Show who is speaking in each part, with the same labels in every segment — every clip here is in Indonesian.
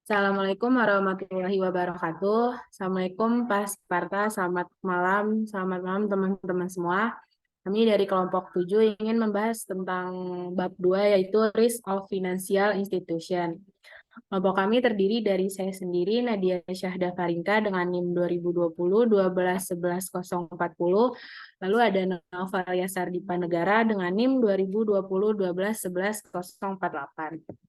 Speaker 1: Assalamualaikum warahmatullahi wabarakatuh. Assalamualaikum Pak Sparta, selamat malam teman-teman semua. Kami dari kelompok 7 ingin membahas tentang bab 2 yaitu Risk of Financial Institution. Kelompok kami terdiri dari saya sendiri, Nadia Syahda Farinka dengan NIM 2020 1211040. Lalu ada Noval Yasardipa Negara dengan NIM 2020 1211048.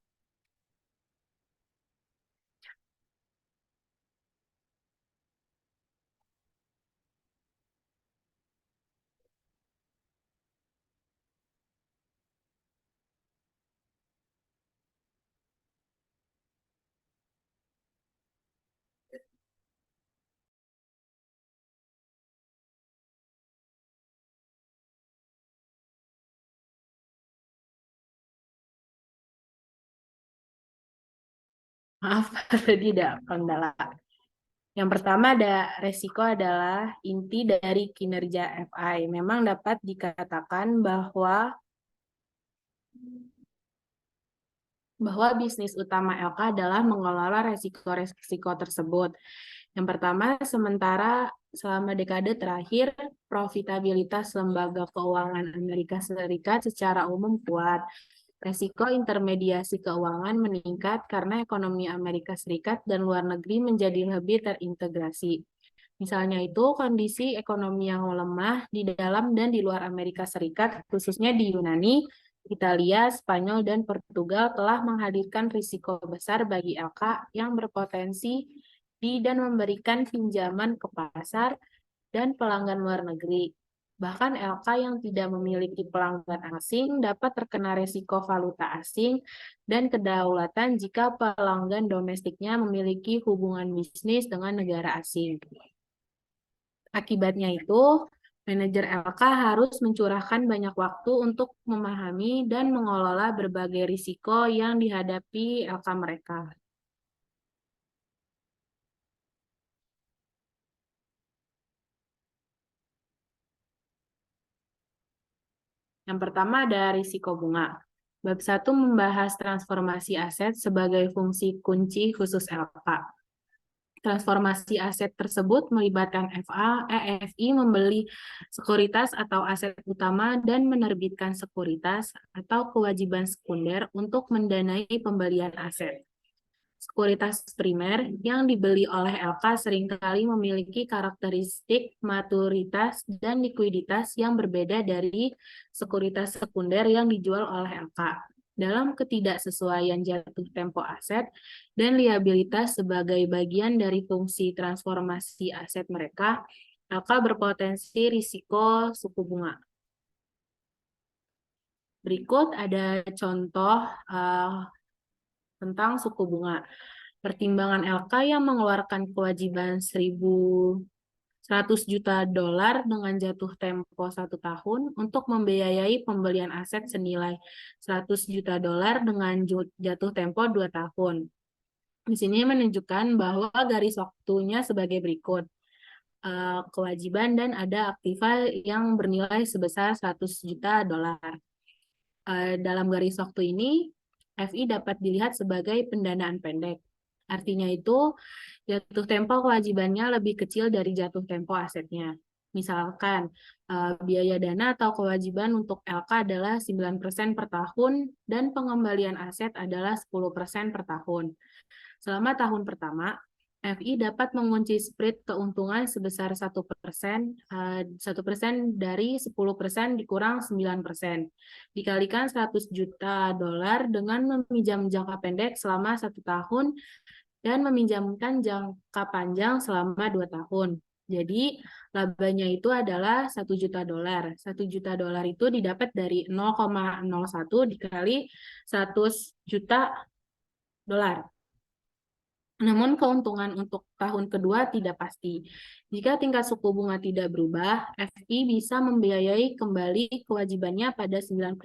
Speaker 1: Maaf, tidak kendala. Yang pertama ada resiko adalah inti dari kinerja FI. Memang dapat dikatakan bahwa bisnis utama LK adalah mengelola resiko-resiko tersebut. Yang pertama, sementara selama dekade terakhir, profitabilitas lembaga keuangan Amerika Serikat secara umum kuat. Resiko intermediasi keuangan meningkat karena ekonomi Amerika Serikat dan luar negeri menjadi lebih terintegrasi. Misalnya itu kondisi ekonomi yang lemah di dalam dan di luar Amerika Serikat, khususnya di Yunani, Italia, Spanyol, dan Portugal telah menghadirkan risiko besar bagi LK yang berpotensi dan memberikan pinjaman ke pasar dan pelanggan luar negeri. Bahkan LK yang tidak memiliki pelanggan asing dapat terkena risiko valuta asing dan kedaulatan jika pelanggan domestiknya memiliki hubungan bisnis dengan negara asing. Akibatnya itu, manajer LK harus mencurahkan banyak waktu untuk memahami dan mengelola berbagai risiko yang dihadapi LK mereka. Yang pertama ada risiko bunga. Bab 1 membahas transformasi aset sebagai fungsi kunci khusus LK. Transformasi aset tersebut melibatkan FI membeli sekuritas atau aset utama dan menerbitkan sekuritas atau kewajiban sekunder untuk mendanai pembelian aset. Sekuritas primer yang dibeli oleh LK seringkali memiliki karakteristik maturitas dan likuiditas yang berbeda dari sekuritas sekunder yang dijual oleh LK. Dalam ketidaksesuaian jatuh tempo aset dan liabilitas sebagai bagian dari fungsi transformasi aset mereka, LK berpotensi risiko suku bunga. Berikut ada contoh tentang suku bunga. Pertimbangan LK yang mengeluarkan kewajiban 1.100 juta dolar dengan jatuh tempo 1 tahun untuk membiayai pembelian aset senilai 100 juta dolar dengan jatuh tempo 2 tahun. Di sini menunjukkan bahwa garis waktunya sebagai berikut. Kewajiban dan ada aktiva yang bernilai sebesar 100 juta dolar. Dalam garis waktu ini, FI dapat dilihat sebagai pendanaan pendek. Artinya itu, jatuh tempo kewajibannya lebih kecil dari jatuh tempo asetnya. Misalkan, biaya dana atau kewajiban untuk LK adalah 9% per tahun dan pengembalian aset adalah 10% per tahun. Selama tahun pertama, FI dapat mengunci spread keuntungan sebesar 1%, 1% dari 10% dikurang 9%. Dikalikan 100 juta dolar dengan meminjam jangka pendek selama 1 tahun dan meminjamkan jangka panjang selama 2 tahun. Jadi, labanya itu adalah 1 juta dolar. 1 juta dolar itu didapat dari 0,01 dikali 100 juta dolar. Namun keuntungan untuk tahun kedua tidak pasti. Jika tingkat suku bunga tidak berubah, FI bisa membiayai kembali kewajibannya pada 9%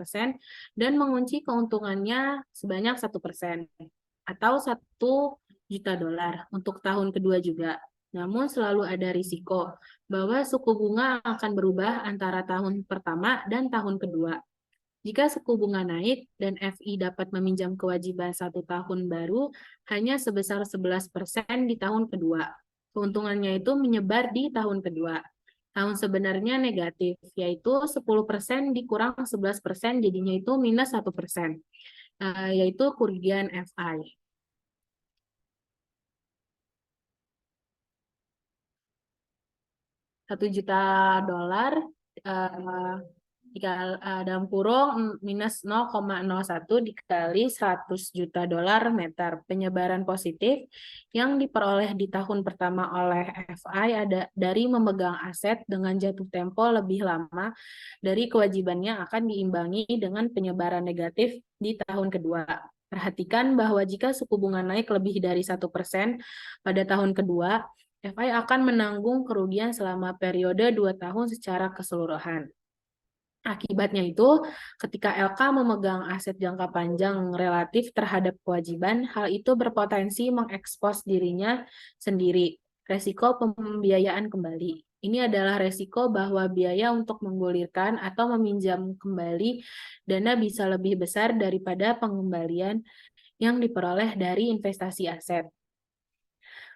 Speaker 1: dan mengunci keuntungannya sebanyak 1% atau 1 juta dolar untuk tahun kedua juga. Namun selalu ada risiko bahwa suku bunga akan berubah antara tahun pertama dan tahun kedua. Jika suku bunga naik dan FI dapat meminjam kewajiban 1 tahun baru hanya sebesar 11% di tahun kedua. Keuntungannya itu menyebar di tahun kedua. Tahun sebenarnya negatif, yaitu 10% dikurang 11% jadinya itu minus 1%, yaitu kerugian FI. 1 juta dolar dalam kurung minus 0,01 dikali 100 juta dolar meter. Penyebaran positif yang diperoleh di tahun pertama oleh FI ada dari memegang aset dengan jatuh tempo lebih lama dari kewajibannya akan diimbangi dengan penyebaran negatif di tahun kedua. Perhatikan bahwa jika suku bunga naik lebih dari 1% pada tahun kedua, FI akan menanggung kerugian selama periode 2 tahun secara keseluruhan. Akibatnya itu, ketika LK memegang aset jangka panjang relatif terhadap kewajiban, hal itu berpotensi mengekspos dirinya sendiri. Resiko pembiayaan kembali. Ini adalah resiko bahwa biaya untuk menggulirkan atau meminjam kembali dana bisa lebih besar daripada pengembalian yang diperoleh dari investasi aset.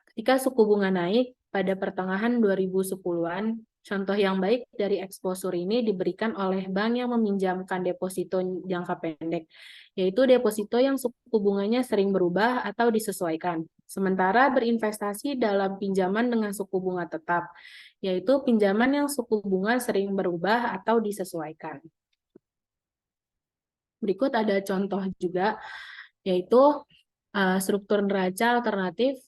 Speaker 1: Ketika suku bunga naik pada pertengahan 2010-an, contoh yang baik dari eksposur ini diberikan oleh bank yang meminjamkan deposito jangka pendek, yaitu deposito yang suku bunganya sering berubah atau disesuaikan. Sementara berinvestasi dalam pinjaman dengan suku bunga tetap, yaitu pinjaman yang suku bunga sering berubah atau disesuaikan. Berikut ada contoh juga, yaitu struktur neraca alternatif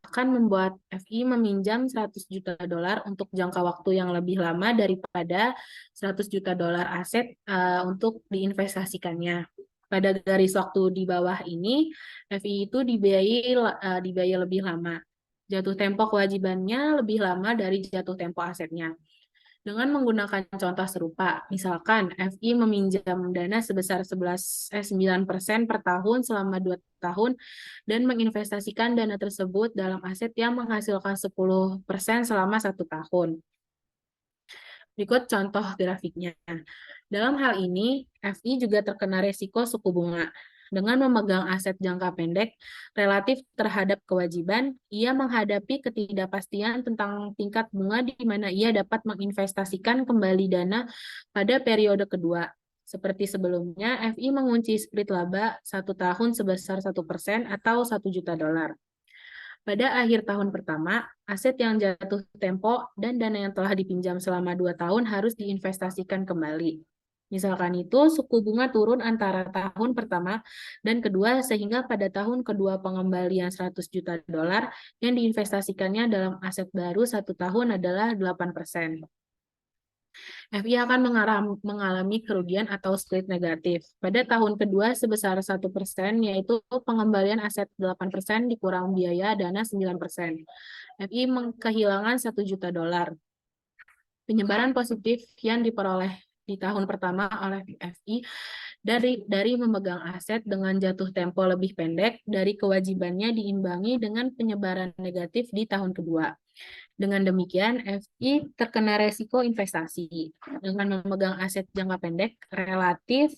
Speaker 1: akan membuat FI meminjam 100 juta dolar untuk jangka waktu yang lebih lama daripada 100 juta dolar aset untuk diinvestasikannya. Pada garis waktu di bawah ini, FI itu dibiayai lebih lama. Jatuh tempo kewajibannya lebih lama dari jatuh tempo asetnya. Dengan menggunakan contoh serupa, misalkan FI meminjam dana sebesar 9% per tahun selama 2 tahun dan menginvestasikan dana tersebut dalam aset yang menghasilkan 10% selama 1 tahun. Berikut contoh grafiknya. Dalam hal ini, FI juga terkena resiko suku bunga. Dengan memegang aset jangka pendek relatif terhadap kewajiban, ia menghadapi ketidakpastian tentang tingkat bunga di mana ia dapat menginvestasikan kembali dana pada periode kedua. Seperti sebelumnya, FI mengunci split laba 1 tahun sebesar 1% atau 1 juta dolar. Pada akhir tahun pertama, aset yang jatuh tempo dan dana yang telah dipinjam selama 2 tahun harus diinvestasikan kembali. Misalkan itu, suku bunga turun antara tahun pertama dan kedua sehingga pada tahun kedua pengembalian 100 juta dolar yang diinvestasikannya dalam aset baru 1 tahun adalah 8%. FI akan mengalami kerugian atau split negatif. Pada tahun kedua sebesar 1%, yaitu pengembalian aset 8% dikurang biaya dana 9%. FI kehilangan 1 juta dolar. Penyebaran positif yang diperoleh di tahun pertama oleh FI dari memegang aset dengan jatuh tempo lebih pendek dari kewajibannya diimbangi dengan penyebaran negatif di tahun kedua. Dengan demikian, FI terkena resiko investasi dengan memegang aset jangka pendek relatif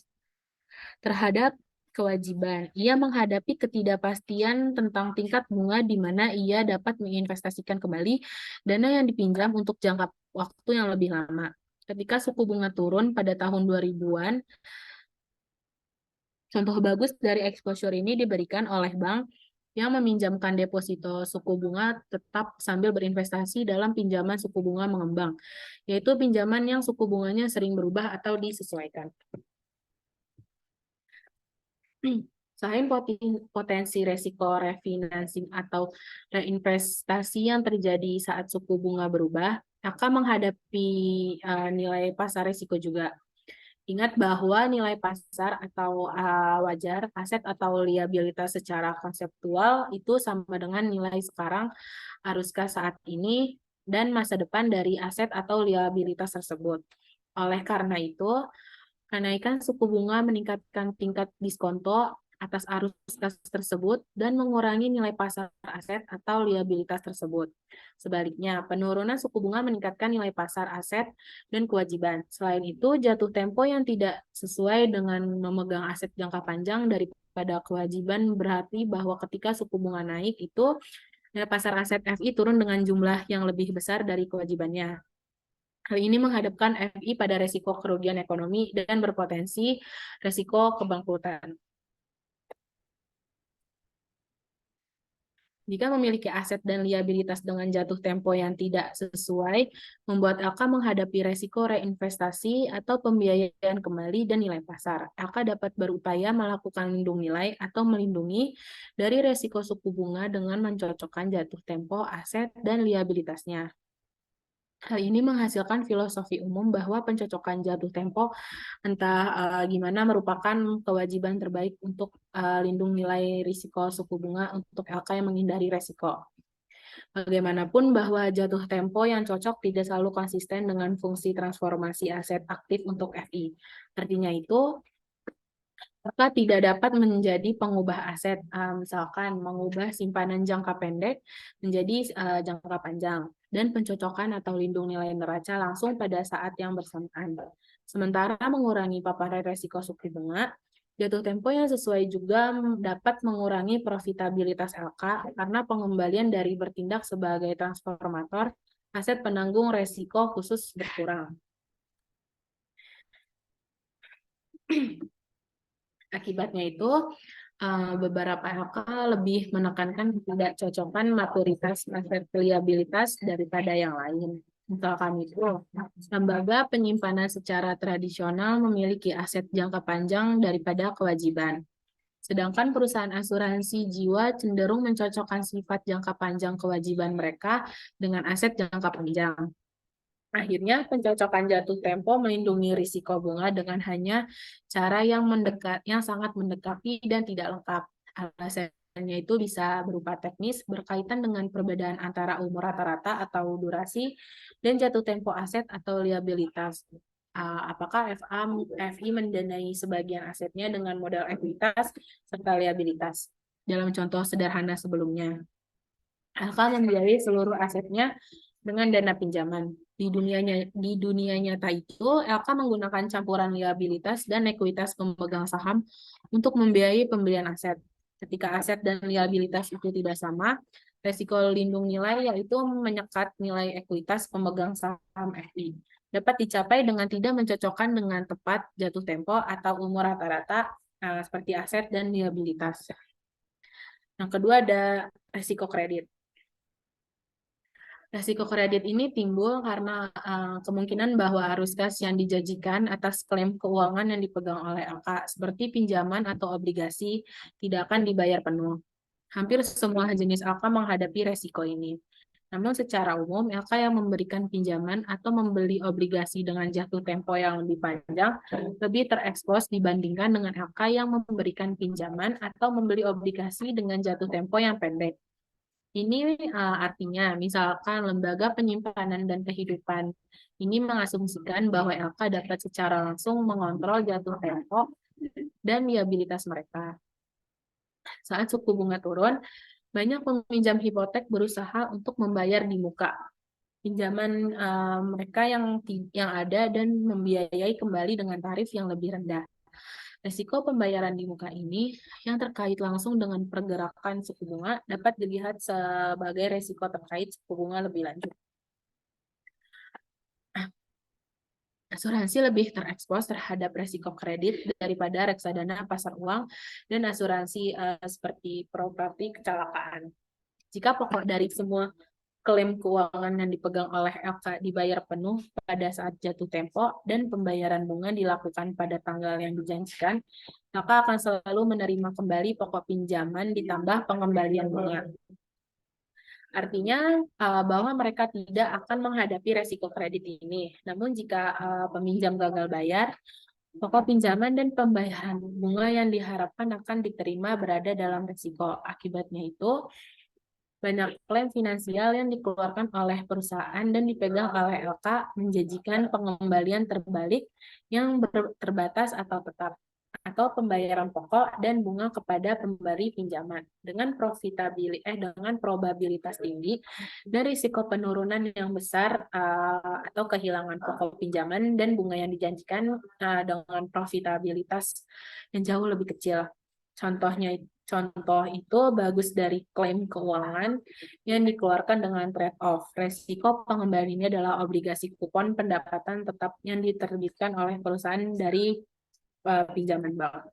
Speaker 1: terhadap kewajiban. Ia menghadapi ketidakpastian tentang tingkat bunga di mana ia dapat menginvestasikan kembali dana yang dipinjam untuk jangka waktu yang lebih lama. Ketika suku bunga turun pada tahun 2000-an, contoh bagus dari exposure ini diberikan oleh bank yang meminjamkan deposito suku bunga tetap sambil berinvestasi dalam pinjaman suku bunga mengembang, yaitu pinjaman yang suku bunganya sering berubah atau disesuaikan. Selain potensi resiko refinancing atau reinvestasi yang terjadi saat suku bunga berubah, akan menghadapi nilai pasar risiko juga. Ingat bahwa nilai pasar atau wajar, aset atau liabilitas secara konseptual itu sama dengan nilai sekarang, haruskah saat ini, dan masa depan dari aset atau liabilitas tersebut. Oleh karena itu, kenaikan suku bunga meningkatkan tingkat diskonto atas arus kas tersebut dan mengurangi nilai pasar aset atau liabilitas tersebut. Sebaliknya, penurunan suku bunga meningkatkan nilai pasar aset dan kewajiban. Selain itu, jatuh tempo yang tidak sesuai dengan memegang aset jangka panjang daripada kewajiban berarti bahwa ketika suku bunga naik itu nilai pasar aset FI turun dengan jumlah yang lebih besar dari kewajibannya. Hal ini menghadapkan FI pada resiko kerugian ekonomi dan berpotensi resiko kebangkrutan. Jika memiliki aset dan liabilitas dengan jatuh tempo yang tidak sesuai, membuat LK menghadapi resiko reinvestasi atau pembiayaan kembali dan nilai pasar. LK dapat berupaya melakukan lindung nilai atau melindungi dari resiko suku bunga dengan mencocokkan jatuh tempo aset dan liabilitasnya. Hal ini menghasilkan filosofi umum bahwa pencocokan jatuh tempo entah gimana merupakan kewajiban terbaik untuk lindung nilai risiko suku bunga untuk LK yang menghindari resiko. Bagaimanapun bahwa jatuh tempo yang cocok tidak selalu konsisten dengan fungsi transformasi aset aktif untuk FI. Artinya itu, maka tidak dapat menjadi pengubah aset, misalkan mengubah simpanan jangka pendek menjadi jangka panjang, dan pencocokan atau lindung nilai neraca langsung pada saat yang bersamaan. Sementara mengurangi paparan resiko suku bunga, jatuh tempo yang sesuai juga dapat mengurangi profitabilitas LK karena pengembalian dari bertindak sebagai transformator aset penanggung resiko khusus berkurang. Akibatnya itu, beberapa LK lebih menekankan ketidakcocokan maturitas aset liabilitas daripada yang lain. Misalkan itu, lembaga penyimpanan secara tradisional memiliki aset jangka panjang daripada kewajiban. Sedangkan perusahaan asuransi jiwa cenderung mencocokkan sifat jangka panjang kewajiban mereka dengan aset jangka panjang. Akhirnya, pencocokan jatuh tempo melindungi risiko bunga dengan hanya cara yang sangat mendekati dan tidak lengkap. Alasannya itu bisa berupa teknis, berkaitan dengan perbedaan antara umur rata-rata atau durasi, dan jatuh tempo aset atau liabilitas. Apakah FI mendanai sebagian asetnya dengan modal ekuitas serta liabilitas? Dalam contoh sederhana sebelumnya, LK membiayai seluruh asetnya dengan dana pinjaman. Di dunia nyata itu, LK menggunakan campuran liabilitas dan ekuitas pemegang saham untuk membiayai pembelian aset. Ketika aset dan liabilitas itu tidak sama, resiko lindung nilai yaitu menyekat nilai ekuitas pemegang saham FI dapat dicapai dengan tidak mencocokkan dengan tepat jatuh tempo atau umur rata-rata seperti aset dan liabilitas. Yang kedua ada resiko kredit. Resiko kredit ini timbul karena kemungkinan bahwa arus kas yang dijanjikan atas klaim keuangan yang dipegang oleh LK, seperti pinjaman atau obligasi, tidak akan dibayar penuh. Hampir semua jenis LK menghadapi resiko ini. Namun secara umum, LK yang memberikan pinjaman atau membeli obligasi dengan jatuh tempo yang lebih panjang lebih terekspos dibandingkan dengan LK yang memberikan pinjaman atau membeli obligasi dengan jatuh tempo yang pendek. Ini artinya, misalkan lembaga penyimpanan dan kehidupan ini mengasumsikan bahwa LK dapat secara langsung mengontrol jatuh tempo dan liabilitas mereka. Saat suku bunga turun, banyak peminjam hipotek berusaha untuk membayar di muka pinjaman mereka yang ada dan membiayai kembali dengan tarif yang lebih rendah. Risiko pembayaran di muka ini yang terkait langsung dengan pergerakan suku bunga dapat dilihat sebagai risiko terkait suku bunga lebih lanjut. Asuransi lebih terekspos terhadap risiko kredit daripada reksadana pasar uang dan asuransi seperti properti kecelakaan. Jika pokok dari semua klaim keuangan yang dipegang oleh LK dibayar penuh pada saat jatuh tempo dan pembayaran bunga dilakukan pada tanggal yang dijanjikan, maka akan selalu menerima kembali pokok pinjaman ditambah pengembalian bunga. Artinya bahwa mereka tidak akan menghadapi resiko kredit ini. Namun jika peminjam gagal bayar, pokok pinjaman dan pembayaran bunga yang diharapkan akan diterima berada dalam risiko. Akibatnya itu, banyak klaim finansial yang dikeluarkan oleh perusahaan dan dipegang oleh LK menjanjikan pengembalian terbalik yang terbatas atau tetap. atau pembayaran pokok dan bunga kepada pemberi pinjaman dengan dengan probabilitas tinggi dan risiko penurunan yang besar atau kehilangan pokok pinjaman dan bunga yang dijanjikan dengan profitabilitas yang jauh lebih kecil. Contoh itu bagus dari klaim keuangan yang dikeluarkan dengan trade-off. Resiko pengembaliannya adalah obligasi kupon pendapatan tetap yang diterbitkan oleh perusahaan dari pinjaman bank.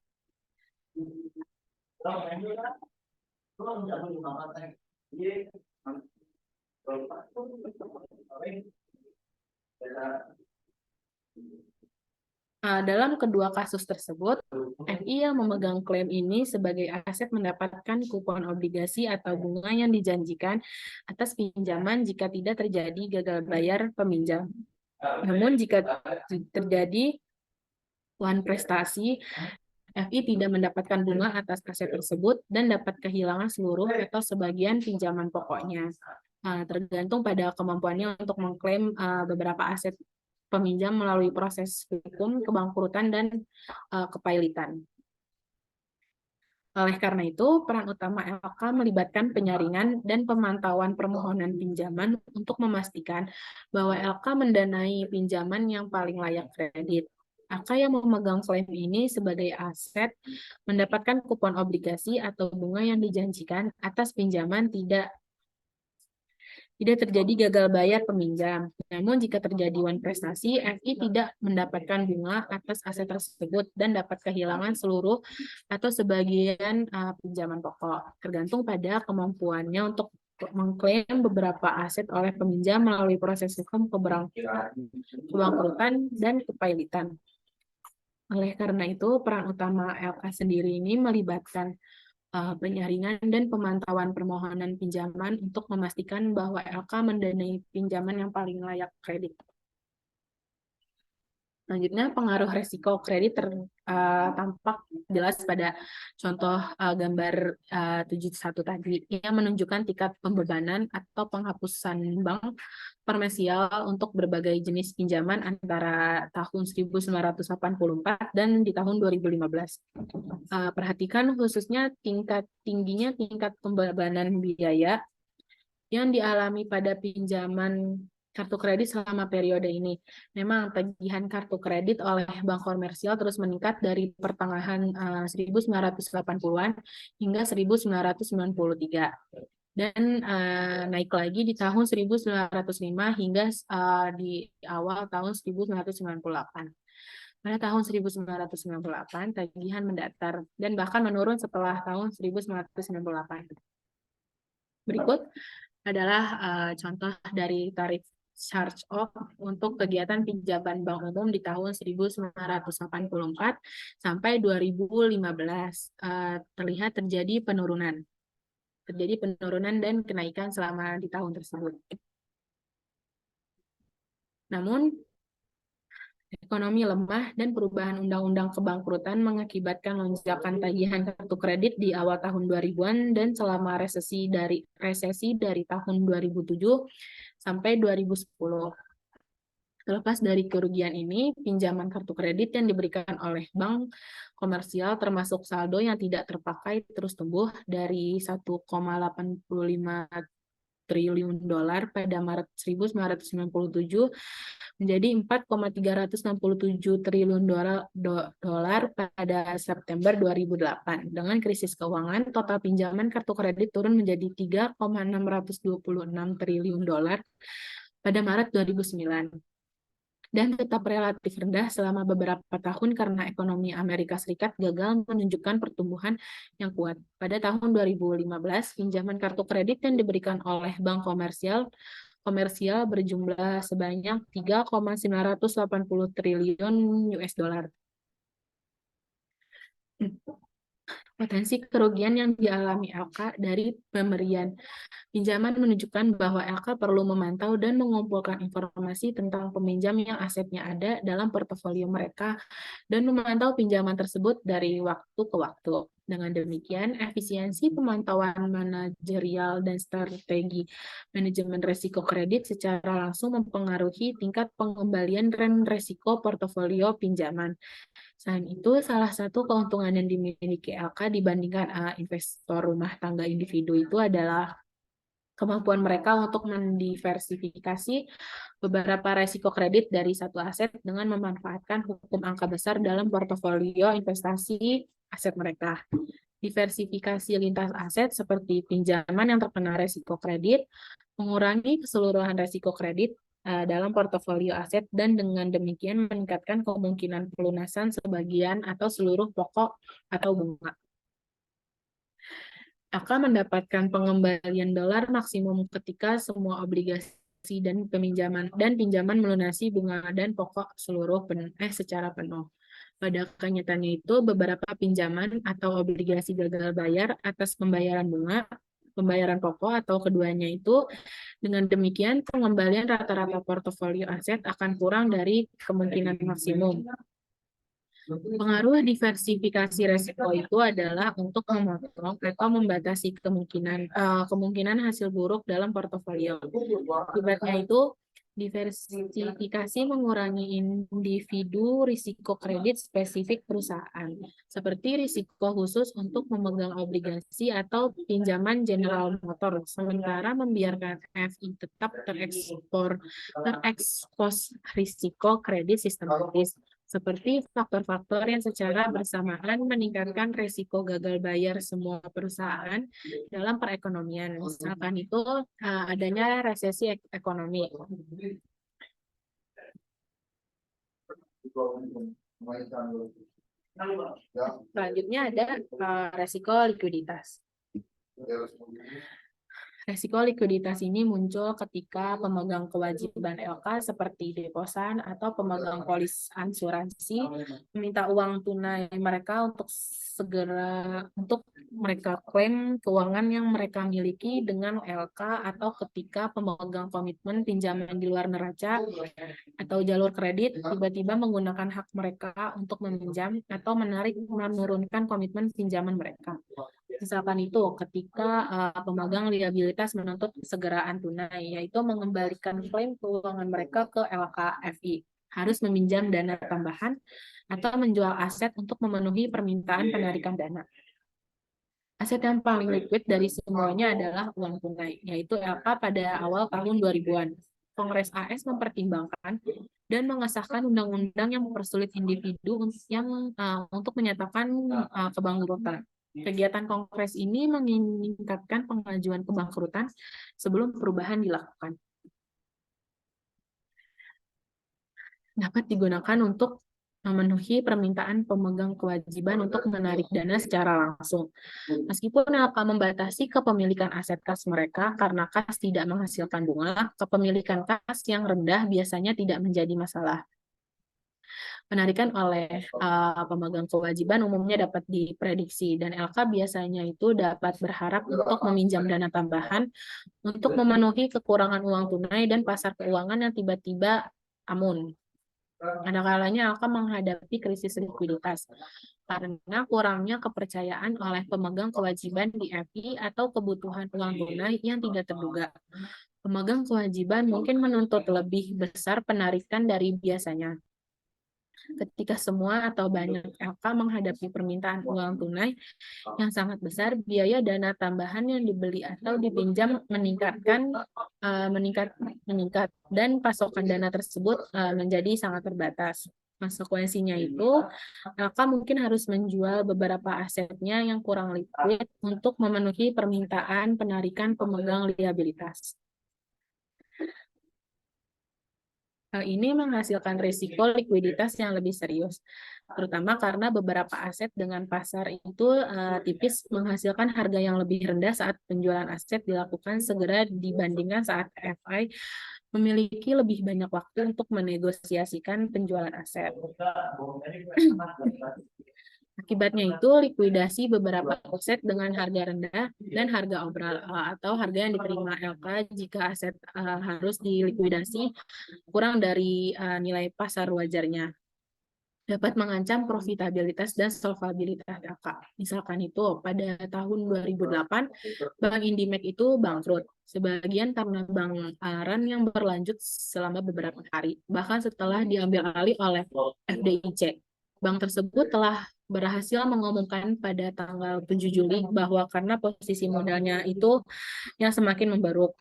Speaker 1: Dalam kedua kasus tersebut, FI yang memegang klaim ini sebagai aset mendapatkan kupon obligasi atau bunga yang dijanjikan atas pinjaman jika tidak terjadi gagal bayar peminjam. Namun jika terjadi wan prestasi, FI tidak mendapatkan bunga atas aset tersebut dan dapat kehilangan seluruh atau sebagian pinjaman pokoknya. Tergantung pada kemampuannya untuk mengklaim beberapa aset peminjam melalui proses hukum, kebangkrutan, dan kepailitan. Oleh karena itu, peran utama LK melibatkan penyaringan dan pemantauan permohonan pinjaman untuk memastikan bahwa LK mendanai pinjaman yang paling layak kredit. LK yang memegang klaim ini sebagai aset mendapatkan kupon obligasi atau bunga yang dijanjikan atas pinjaman tidak terjadi gagal bayar peminjam. Namun jika terjadi wan prestasi, FI tidak mendapatkan bunga atas aset tersebut dan dapat kehilangan seluruh atau sebagian pinjaman pokok, tergantung pada kemampuannya untuk mengklaim beberapa aset oleh peminjam melalui proses hukum kebangkrutan dan kepailitan. Oleh karena itu, peran utama LK sendiri ini melibatkan penyaringan dan pemantauan permohonan pinjaman untuk memastikan bahwa LK mendanai pinjaman yang paling layak kredit. Selanjutnya, pengaruh resiko kredit tampak jelas pada contoh gambar 71 tadi, yang menunjukkan tingkat pembebanan atau penghapusan bank komersial untuk berbagai jenis pinjaman antara tahun 1984 dan di tahun 2015. Perhatikan khususnya tingginya tingkat pembebanan biaya yang dialami pada pinjaman kartu kredit selama periode ini. Memang tagihan kartu kredit oleh bank komersial terus meningkat dari pertengahan 1980-an hingga 1993. Dan naik lagi di tahun 1905 hingga di awal tahun 1998. Pada tahun 1998, tagihan mendatar dan bahkan menurun setelah tahun 1998. Berikut adalah contoh dari tarif charge off untuk kegiatan pinjaman bank umum di tahun 1984 sampai 2015. Terlihat terjadi penurunan dan kenaikan selama di tahun tersebut. Namun, ekonomi lemah dan perubahan undang-undang kebangkrutan mengakibatkan lonjakan tagihan kartu kredit di awal tahun 2000-an dan selama resesi dari tahun 2007 sampai 2010. Terlepas dari kerugian ini, pinjaman kartu kredit yang diberikan oleh bank komersial termasuk saldo yang tidak terpakai terus tumbuh dari 1,85 triliun dolar pada Maret 1997 menjadi 4,367 triliun dolar pada September 2008. Dengan krisis keuangan, total pinjaman kartu kredit turun menjadi 3,626 triliun dolar pada Maret 2009. Dan tetap relatif rendah selama beberapa tahun karena ekonomi Amerika Serikat gagal menunjukkan pertumbuhan yang kuat. Pada tahun 2015, pinjaman kartu kredit yang diberikan oleh bank komersial berjumlah sebanyak 3,980 triliun US dollar. Potensi kerugian yang dialami LK dari pemberian pinjaman menunjukkan bahwa LK perlu memantau dan mengumpulkan informasi tentang peminjam yang asetnya ada dalam portofolio mereka dan memantau pinjaman tersebut dari waktu ke waktu. Dengan demikian, efisiensi pemantauan manajerial dan strategi manajemen risiko kredit secara langsung mempengaruhi tingkat pengembalian dan risiko portofolio pinjaman. Selain itu, salah satu keuntungan yang dimiliki LK dibandingkan investor rumah tangga individu itu adalah kemampuan mereka untuk mendiversifikasi beberapa risiko kredit dari satu aset dengan memanfaatkan hukum angka besar dalam portofolio investasi aset mereka. Diversifikasi lintas aset seperti pinjaman yang terkena risiko kredit, mengurangi keseluruhan risiko kredit dalam portofolio aset dan dengan demikian meningkatkan kemungkinan pelunasan sebagian atau seluruh pokok atau bunga. Akan mendapatkan pengembalian dolar maksimum ketika semua obligasi dan pinjaman melunasi bunga dan pokok secara penuh. Pada kenyataannya itu, beberapa pinjaman atau obligasi gagal bayar atas pembayaran bunga, pembayaran pokok, atau keduanya itu, dengan demikian pengembalian rata-rata portofolio aset akan kurang dari kemungkinan maksimum. Pengaruh diversifikasi resiko itu adalah untuk memotong atau membatasi kemungkinan hasil buruk dalam portofolio. Akibatnya itu, diversifikasi mengurangi individu risiko kredit spesifik perusahaan, seperti risiko khusus untuk memegang obligasi atau pinjaman General Motors, sementara membiarkan FI tetap terekspos risiko kredit sistematis, seperti faktor-faktor yang secara bersamaan meningkatkan risiko gagal bayar semua perusahaan dalam perekonomian. Misalkan itu adanya resesi ekonomi. Selanjutnya ada resiko likuiditas. Resiko likuiditas ini muncul ketika pemegang kewajiban LK seperti deposan atau pemegang polis asuransi meminta uang tunai mereka untuk mereka klaim keuangan yang mereka miliki dengan LK, atau ketika pemegang komitmen pinjaman di luar neraca atau jalur kredit tiba-tiba menggunakan hak mereka untuk meminjam atau menurunkan komitmen pinjaman mereka. Misalkan itu ketika pemegang liabilitas menuntut segera tunai, yaitu mengembalikan klaim keuangan mereka ke LKFI, harus meminjam dana tambahan atau menjual aset untuk memenuhi permintaan penarikan dana. Aset yang paling liquid dari semuanya adalah uang tunai, yaitu LK pada awal tahun 2000-an. Kongres AS mempertimbangkan dan mengesahkan undang-undang yang mempersulit individu untuk menyatakan kebangkrutan. Kegiatan kongres ini meningkatkan pengajuan kebangkrutan sebelum perubahan dilakukan. Dapat digunakan untuk memenuhi permintaan pemegang kewajiban untuk menarik dana secara langsung. Meskipun LK membatasi kepemilikan aset kas mereka karena kas tidak menghasilkan bunga, kepemilikan kas yang rendah biasanya tidak menjadi masalah. Penarikan oleh pemegang kewajiban umumnya dapat diprediksi, dan LK biasanya itu dapat berharap untuk meminjam dana tambahan untuk memenuhi kekurangan uang tunai dan pasar keuangan yang tiba-tiba amun. Ada kalanya LK menghadapi krisis likuiditas karena kurangnya kepercayaan oleh pemegang kewajiban di FI atau kebutuhan uang tunai yang tidak terduga. Pemegang kewajiban mungkin menuntut lebih besar penarikan dari biasanya. Ketika semua atau banyak LK menghadapi permintaan uang tunai yang sangat besar, biaya dana tambahan yang dibeli atau dipinjam meningkat dan pasokan dana tersebut menjadi sangat terbatas. Konsekuensinya itu, LK mungkin harus menjual beberapa asetnya yang kurang liquid untuk memenuhi permintaan penarikan pemegang liabilitas. Hal ini menghasilkan risiko likuiditas yang lebih serius, terutama karena beberapa aset dengan pasar itu tipis menghasilkan harga yang lebih rendah saat penjualan aset dilakukan segera dibandingkan saat FI memiliki lebih banyak waktu untuk menegosiasikan penjualan aset. Akibatnya itu, likuidasi beberapa aset dengan harga rendah dan harga obral atau harga yang diterima LK jika aset harus dilikuidasi kurang dari nilai pasar wajarnya. dapat mengancam profitabilitas dan solvabilitas LK. Misalkan itu pada tahun 2008 Bank Indymac itu bangkrut. Sebagian karena bangkaran yang berlanjut selama beberapa hari, bahkan setelah diambil alih oleh FDIC. Bank tersebut telah berhasil mengumumkan pada tanggal 7 Juli bahwa karena posisi modalnya itu yang semakin memburuk,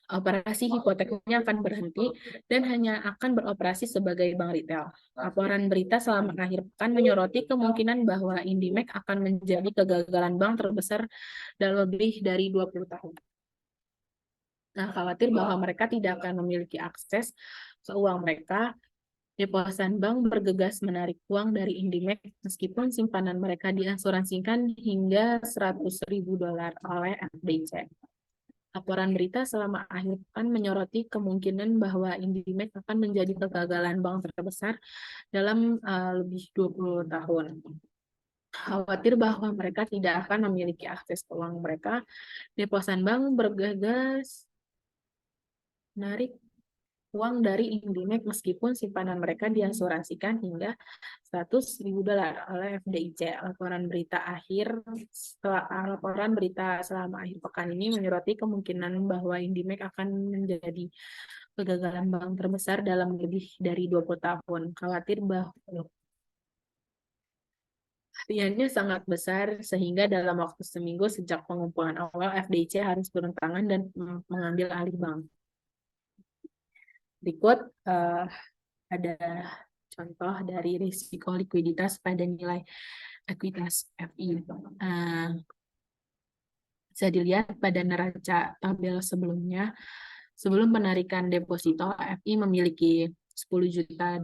Speaker 1: operasi hipoteknya akan berhenti dan hanya akan beroperasi sebagai bank retail. Laporan berita selama akhir pekan menyoroti kemungkinan bahwa Indymac akan menjadi kegagalan bank terbesar dalam lebih dari 20 tahun. Nah, khawatir bahwa mereka tidak akan memiliki akses ke uang mereka, deposan bank bergegas menarik uang dari Indymac meskipun simpanan mereka diasuransikan hingga $100.000 oleh FDIC. Laporan berita selama akhir pekan menyoroti kemungkinan bahwa Indymac akan menjadi kegagalan bank terbesar dalam lebih 20 tahun. Khawatir bahwa mereka tidak akan memiliki akses ke uang mereka, deposan bank bergegas menarik uang dari Indymac meskipun simpanan mereka diasuransikan hingga $100.000 oleh FDIC. Laporan berita selama akhir pekan ini menyoroti kemungkinan bahwa Indymac akan menjadi kegagalan bank terbesar dalam lebih dari 20 tahun. Khawatir bahwa hariannya sangat besar sehingga dalam waktu seminggu sejak pengumpulan awal FDIC harus turun tangan dan mengambil alih bank. Berikut ada contoh dari risiko likuiditas pada nilai ekuitas FI. Bisa dilihat pada neraca tabel sebelumnya, sebelum penarikan deposito, FI memiliki $10 juta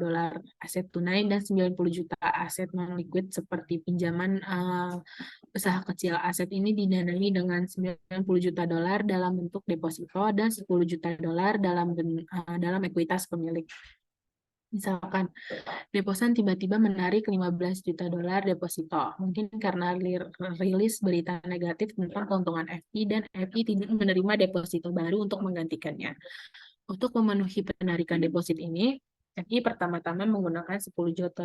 Speaker 1: aset tunai dan 90 juta aset non-liquid seperti pinjaman usaha kecil. Aset ini didanai dengan $90 juta dalam bentuk deposito dan $10 juta dalam ekuitas pemilik. Misalkan, deposan tiba-tiba menarik $15 juta deposito, mungkin karena rilis berita negatif tentang keuntungan FI dan FI tidak menerima deposito baru untuk menggantikannya. Untuk memenuhi penarikan deposit ini, FI pertama-tama menggunakan $10 juta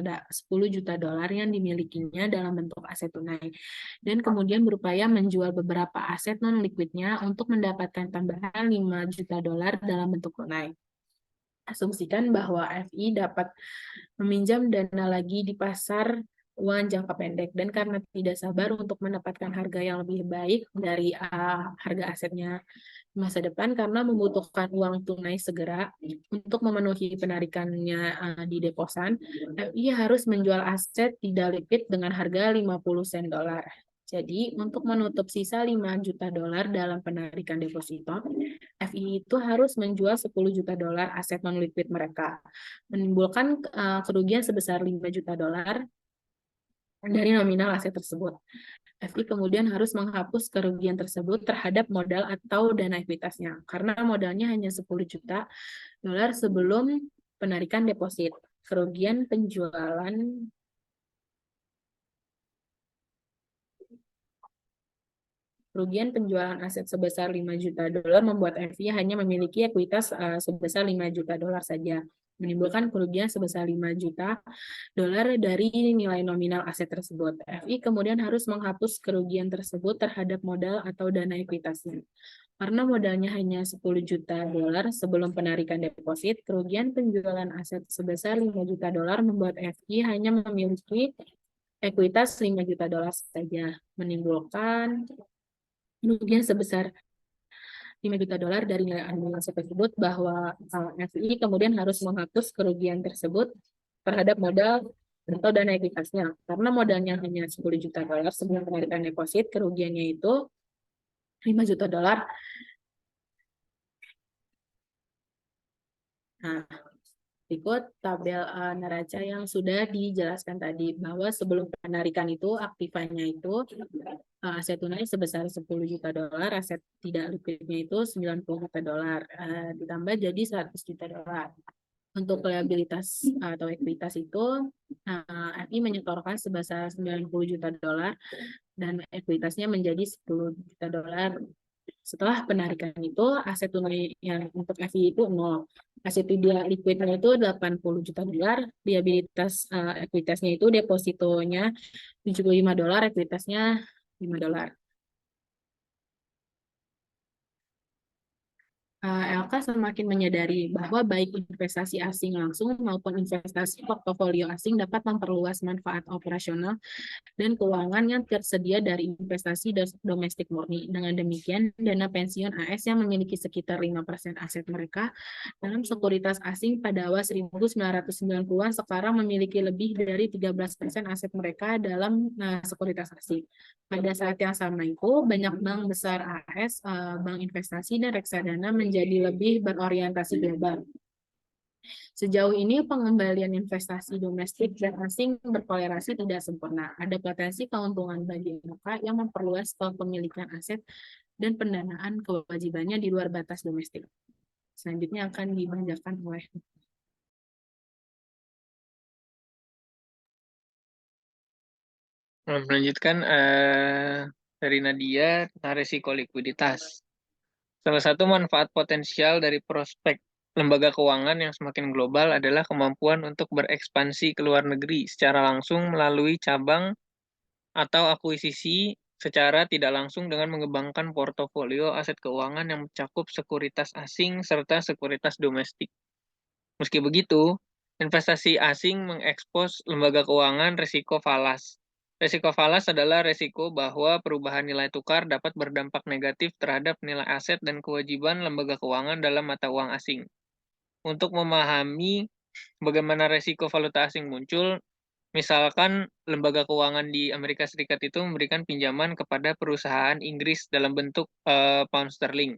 Speaker 1: yang dimilikinya dalam bentuk aset tunai, dan kemudian berupaya menjual beberapa aset non-liquidnya untuk mendapatkan tambahan $5 juta dalam bentuk tunai. Asumsikan bahwa FI dapat meminjam dana lagi di pasar uang jangka pendek, dan karena tidak sabar untuk mendapatkan harga yang lebih baik dari harga asetnya di masa depan karena membutuhkan uang tunai segera untuk memenuhi penarikannya di deposan, FI harus menjual aset tidak liquid dengan harga 50 sen dolar. Jadi, untuk menutup sisa $5 juta dalam penarikan deposito, FI itu harus menjual $10 juta aset non-liquid mereka, menimbulkan kerugian sebesar $5 juta dari nominal aset tersebut. FI kemudian harus menghapus kerugian tersebut terhadap modal atau dana ekuitasnya, karena modalnya hanya $10 juta sebelum penarikan deposit. Kerugian penjualan aset sebesar $5 juta membuat FI hanya memiliki ekuitas sebesar $5 juta saja, menimbulkan kerugian sebesar $5 juta dari nilai nominal aset tersebut. FI kemudian harus menghapus kerugian tersebut terhadap modal atau dana ekuitasnya. Karena modalnya hanya $10 juta sebelum penarikan deposit, kerugian penjualan aset sebesar $5 juta membuat FI hanya memiliki ekuitas $5 juta saja, menimbulkan kerugian sebesar $5 juta dari nilai aset tersebut, bahwa FI kemudian harus menghapus kerugian tersebut terhadap modal atau dana ekuitasnya. Karena modalnya hanya $10 juta sebelum penarikan deposit, kerugiannya itu $5 juta. Nah, berikut tabel neraca yang sudah dijelaskan tadi, bahwa sebelum penarikan itu aktifanya itu aset tunai sebesar $10 juta, aset tidak liquidnya itu $90 juta, ditambah jadi $100 juta. Untuk liabilitas atau ekuitas itu FI menyetorkan sebesar $90 juta dan ekuitasnya menjadi $10 juta Setelah penarikan itu, aset tunai yang untuk FI itu nol. Aset dia liquidnya itu 80 juta dolar, liabilitas ekuitasnya itu depositonya $75, ekuitasnya $5. LK semakin menyadari bahwa baik investasi asing langsung maupun investasi portofolio asing dapat memperluas manfaat operasional dan keuangan yang tersedia dari investasi domestik murni. Dengan demikian, dana pensiun AS yang memiliki sekitar 5% aset mereka dalam sekuritas asing pada awal 1990-an sekarang memiliki lebih dari 13% aset mereka dalam sekuritas asing. Pada saat yang sama itu, banyak bank besar AS, bank investasi, dan reksadana menjadi lebih berorientasi global. Sejauh ini pengembalian investasi domestik dan asing berkolerasi tidak sempurna. Ada potensi keuntungan bagi mereka yang memperluas kepemilikan aset dan pendanaan kewajibannya di luar batas domestik. Selanjutnya akan dibacakan oleh
Speaker 2: Melanjutkan dari Nadia tentang risiko likuiditas. Salah satu manfaat potensial dari prospek lembaga keuangan yang semakin global adalah kemampuan untuk berekspansi ke luar negeri secara langsung melalui cabang atau akuisisi secara tidak langsung dengan mengembangkan portofolio aset keuangan yang mencakup sekuritas asing serta sekuritas domestik. Meski begitu, investasi asing mengekspos lembaga keuangan risiko falas. Risiko falas adalah risiko bahwa perubahan nilai tukar dapat berdampak negatif terhadap nilai aset dan kewajiban lembaga keuangan dalam mata uang asing. Untuk memahami bagaimana risiko valuta asing muncul, misalkan lembaga keuangan di Amerika Serikat itu memberikan pinjaman kepada perusahaan Inggris dalam bentuk pound sterling.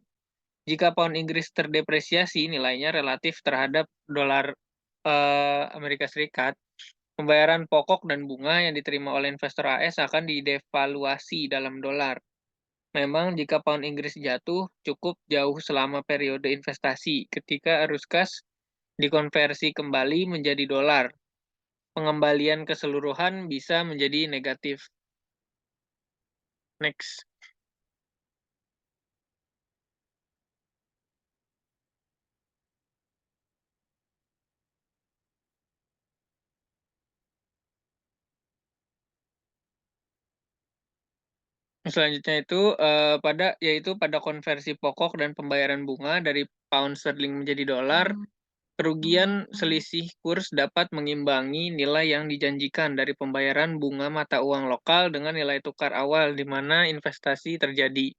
Speaker 2: Jika pound Inggris terdepresiasi nilainya relatif terhadap dolar Amerika Serikat, pembayaran pokok dan bunga yang diterima oleh investor AS akan didevaluasi dalam dolar. Memang jika pound Inggris jatuh cukup jauh selama periode investasi, ketika arus kas dikonversi kembali menjadi dolar, pengembalian keseluruhan bisa menjadi negatif. Next. Selanjutnya itu pada konversi pokok dan pembayaran bunga dari pound sterling menjadi dolar, kerugian selisih kurs dapat mengimbangi nilai yang dijanjikan dari pembayaran bunga mata uang lokal dengan nilai tukar awal di mana investasi terjadi.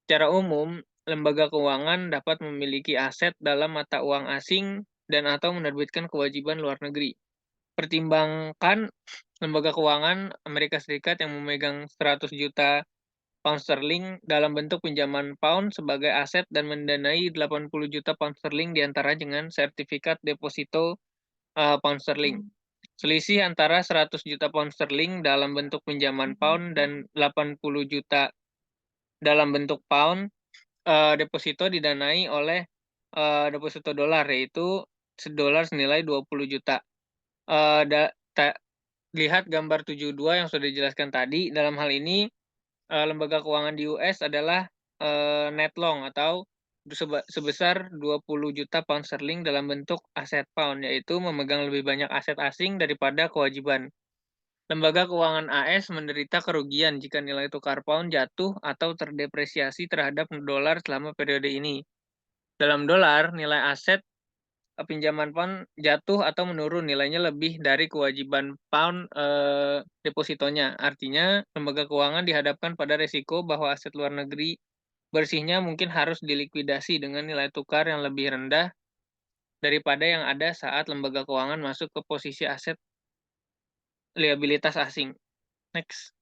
Speaker 2: Secara umum, lembaga keuangan dapat memiliki aset dalam mata uang asing dan atau menerbitkan kewajiban luar negeri. Pertimbangkan lembaga keuangan Amerika Serikat yang memegang 100 juta pound sterling dalam bentuk pinjaman pound sebagai aset dan mendanai 80 juta pound sterling diantara dengan sertifikat deposito pound sterling. Selisih antara 100 juta pound sterling dalam bentuk pinjaman pound dan 80 juta dalam bentuk pound deposito didanai oleh deposito dolar, yaitu dolar senilai 20 juta. Lihat gambar 72 yang sudah dijelaskan tadi. Dalam hal ini, lembaga keuangan di US adalah net long atau sebesar 20 juta pound sterling dalam bentuk aset pound, yaitu memegang lebih banyak aset asing daripada kewajiban. Lembaga keuangan AS menderita kerugian jika nilai tukar pound jatuh atau terdepresiasi terhadap dolar selama periode ini. Dalam dolar, nilai aset pinjaman pound jatuh atau menurun nilainya lebih dari kewajiban pound depositonya. Artinya, lembaga keuangan dihadapkan pada risiko bahwa aset luar negeri bersihnya mungkin harus dilikuidasi dengan nilai tukar yang lebih rendah daripada yang ada saat lembaga keuangan masuk ke posisi aset liabilitas asing. Next.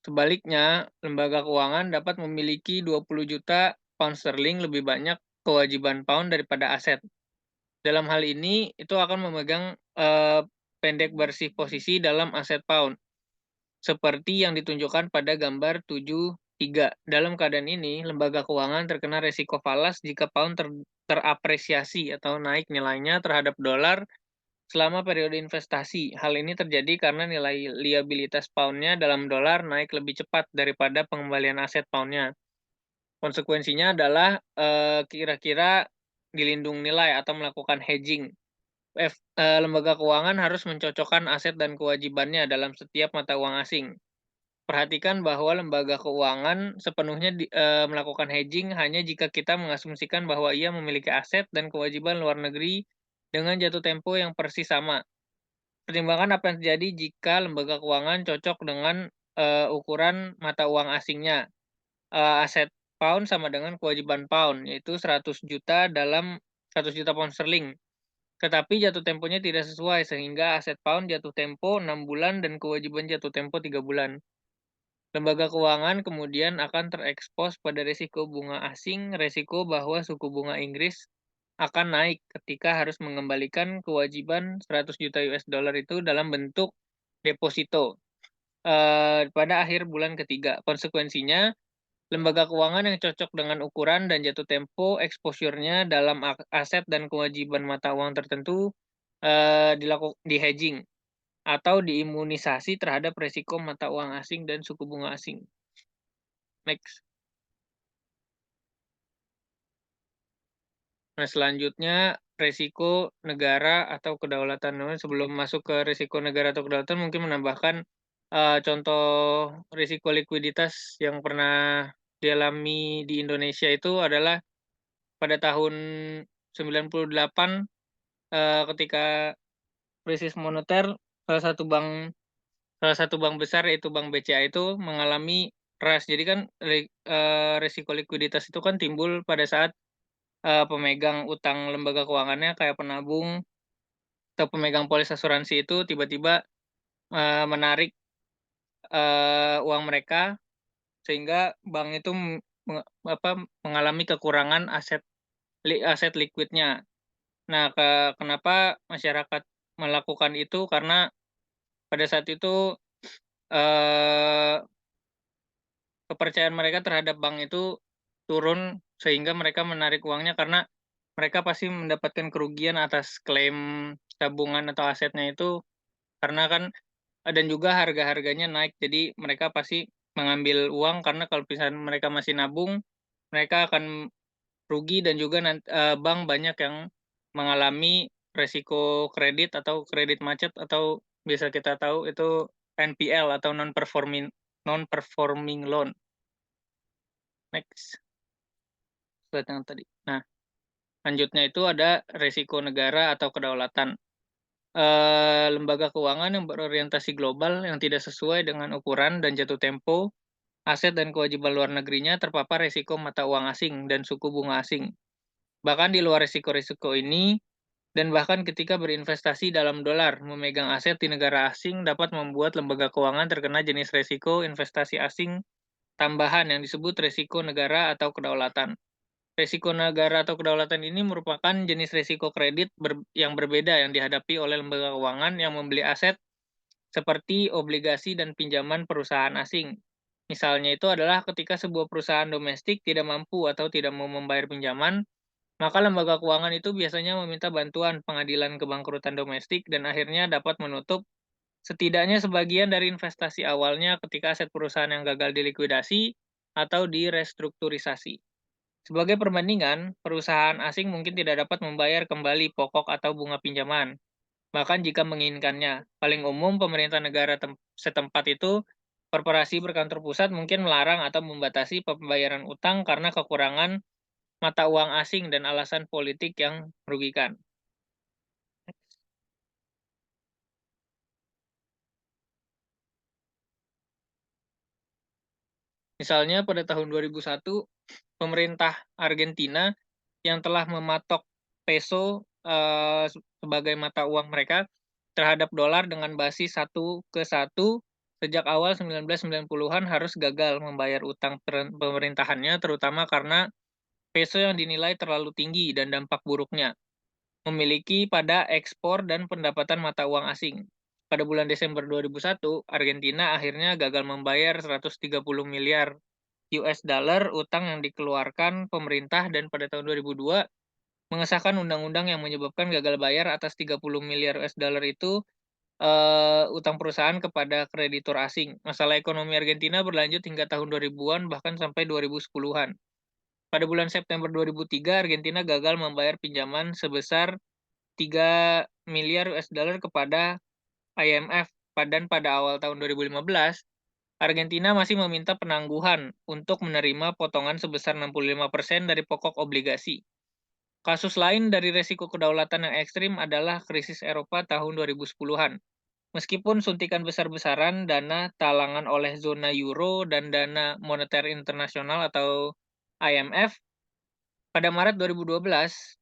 Speaker 2: Sebaliknya, lembaga keuangan dapat memiliki 20 juta pound sterling lebih banyak kewajiban pound daripada aset. Dalam hal ini, itu akan memegang pendek bersih posisi dalam aset pound, seperti yang ditunjukkan pada gambar 7.3. Dalam keadaan ini, lembaga keuangan terkena resiko falas jika pound terapresiasi atau naik nilainya terhadap dolar selama periode investasi. Hal ini terjadi karena nilai liabilitas poundnya dalam dolar naik lebih cepat daripada pengembalian aset poundnya. Konsekuensinya adalah kira-kira dilindung nilai atau melakukan hedging. Lembaga keuangan harus mencocokkan aset dan kewajibannya dalam setiap mata uang asing. Perhatikan bahwa lembaga keuangan sepenuhnya melakukan hedging hanya jika kita mengasumsikan bahwa ia memiliki aset dan kewajiban luar negeri dengan jatuh tempo yang persis sama. Pertimbangkan apa yang terjadi jika lembaga keuangan cocok dengan ukuran mata uang asingnya. Aset pound sama dengan kewajiban pound, yaitu 100 juta dalam 100 juta pound sterling. Tetapi jatuh temponya tidak sesuai, sehingga aset pound jatuh tempo 6 bulan dan kewajiban jatuh tempo 3 bulan. Lembaga keuangan kemudian akan terekspos pada risiko bunga asing, risiko bahwa suku bunga Inggris akan naik ketika harus mengembalikan kewajiban 100 juta US dollar itu dalam bentuk deposito pada akhir bulan ketiga. Konsekuensinya, lembaga keuangan yang cocok dengan ukuran dan jatuh tempo exposure-nya dalam aset dan kewajiban mata uang tertentu di hedging atau diimunisasi terhadap resiko mata uang asing dan suku bunga asing. Next. Nah, selanjutnya resiko negara atau kedaulatan. Nah, sebelum masuk ke resiko negara atau kedaulatan, mungkin menambahkan contoh risiko likuiditas yang pernah dialami di Indonesia itu adalah pada tahun 98 ketika krisis moneter, salah satu bank besar yaitu Bank BCA itu mengalami crash. Jadi kan risiko likuiditas itu kan timbul pada saat pemegang utang lembaga keuangannya kayak penabung atau pemegang polis asuransi itu tiba-tiba menarik uang mereka sehingga bank itu mengalami kekurangan aset liquidnya. Nah, kenapa masyarakat melakukan itu? Karena pada saat itu eh, kepercayaan mereka terhadap bank itu turun sehingga mereka menarik uangnya karena mereka pasti mendapatkan kerugian atas klaim tabungan atau asetnya itu karena kan dan juga harga-harganya naik jadi mereka pasti mengambil uang karena kalau misalnya mereka masih nabung mereka akan rugi dan juga bank banyak yang mengalami resiko kredit atau kredit macet atau bisa kita tahu itu NPL atau non performing loan. Next. Slide yang tadi. Nah, lanjutnya itu ada resiko negara atau kedaulatan. Lembaga keuangan yang berorientasi global yang tidak sesuai dengan ukuran dan jatuh tempo, aset dan kewajiban luar negerinya terpapar resiko mata uang asing dan suku bunga asing. Bahkan di luar risiko-risiko ini, dan bahkan ketika berinvestasi dalam dolar, memegang aset di negara asing dapat membuat lembaga keuangan terkena jenis resiko investasi asing tambahan yang disebut resiko negara atau kedaulatan. Resiko negara atau kedaulatan ini merupakan jenis resiko kredit yang berbeda yang dihadapi oleh lembaga keuangan yang membeli aset seperti obligasi dan pinjaman perusahaan asing. Misalnya itu adalah ketika sebuah perusahaan domestik tidak mampu atau tidak mau membayar pinjaman, maka lembaga keuangan itu biasanya meminta bantuan pengadilan kebangkrutan domestik dan akhirnya dapat menutup setidaknya sebagian dari investasi awalnya ketika aset perusahaan yang gagal dilikuidasi atau direstrukturisasi. Sebagai perbandingan, perusahaan asing mungkin tidak dapat membayar kembali pokok atau bunga pinjaman, bahkan jika menginginkannya. Paling umum, pemerintah negara setempat itu, korporasi berkantor pusat mungkin melarang atau membatasi pembayaran utang karena kekurangan mata uang asing dan alasan politik yang merugikan. Misalnya pada tahun 2001, pemerintah Argentina yang telah mematok peso sebagai mata uang mereka terhadap dolar dengan basis 1:1 sejak awal 1990-an harus gagal membayar utang pemerintahannya terutama karena peso yang dinilai terlalu tinggi dan dampak buruknya memiliki pada ekspor dan pendapatan mata uang asing. Pada bulan Desember 2001, Argentina akhirnya gagal membayar 130 miliar US dollar utang yang dikeluarkan pemerintah dan pada tahun 2002 mengesahkan undang-undang yang menyebabkan gagal bayar atas 30 miliar US dollar itu utang perusahaan kepada kreditur asing. Masalah ekonomi Argentina berlanjut hingga tahun 2000-an bahkan sampai 2010-an. Pada bulan September 2003, Argentina gagal membayar pinjaman sebesar 3 miliar US dollar kepada IMF, dan pada awal tahun 2015, Argentina masih meminta penangguhan untuk menerima potongan sebesar 65% dari pokok obligasi. Kasus lain dari resiko kedaulatan yang ekstrim adalah krisis Eropa tahun 2010-an. Meskipun suntikan besar-besaran dana talangan oleh zona euro dan dana moneter internasional atau IMF, pada Maret 2012,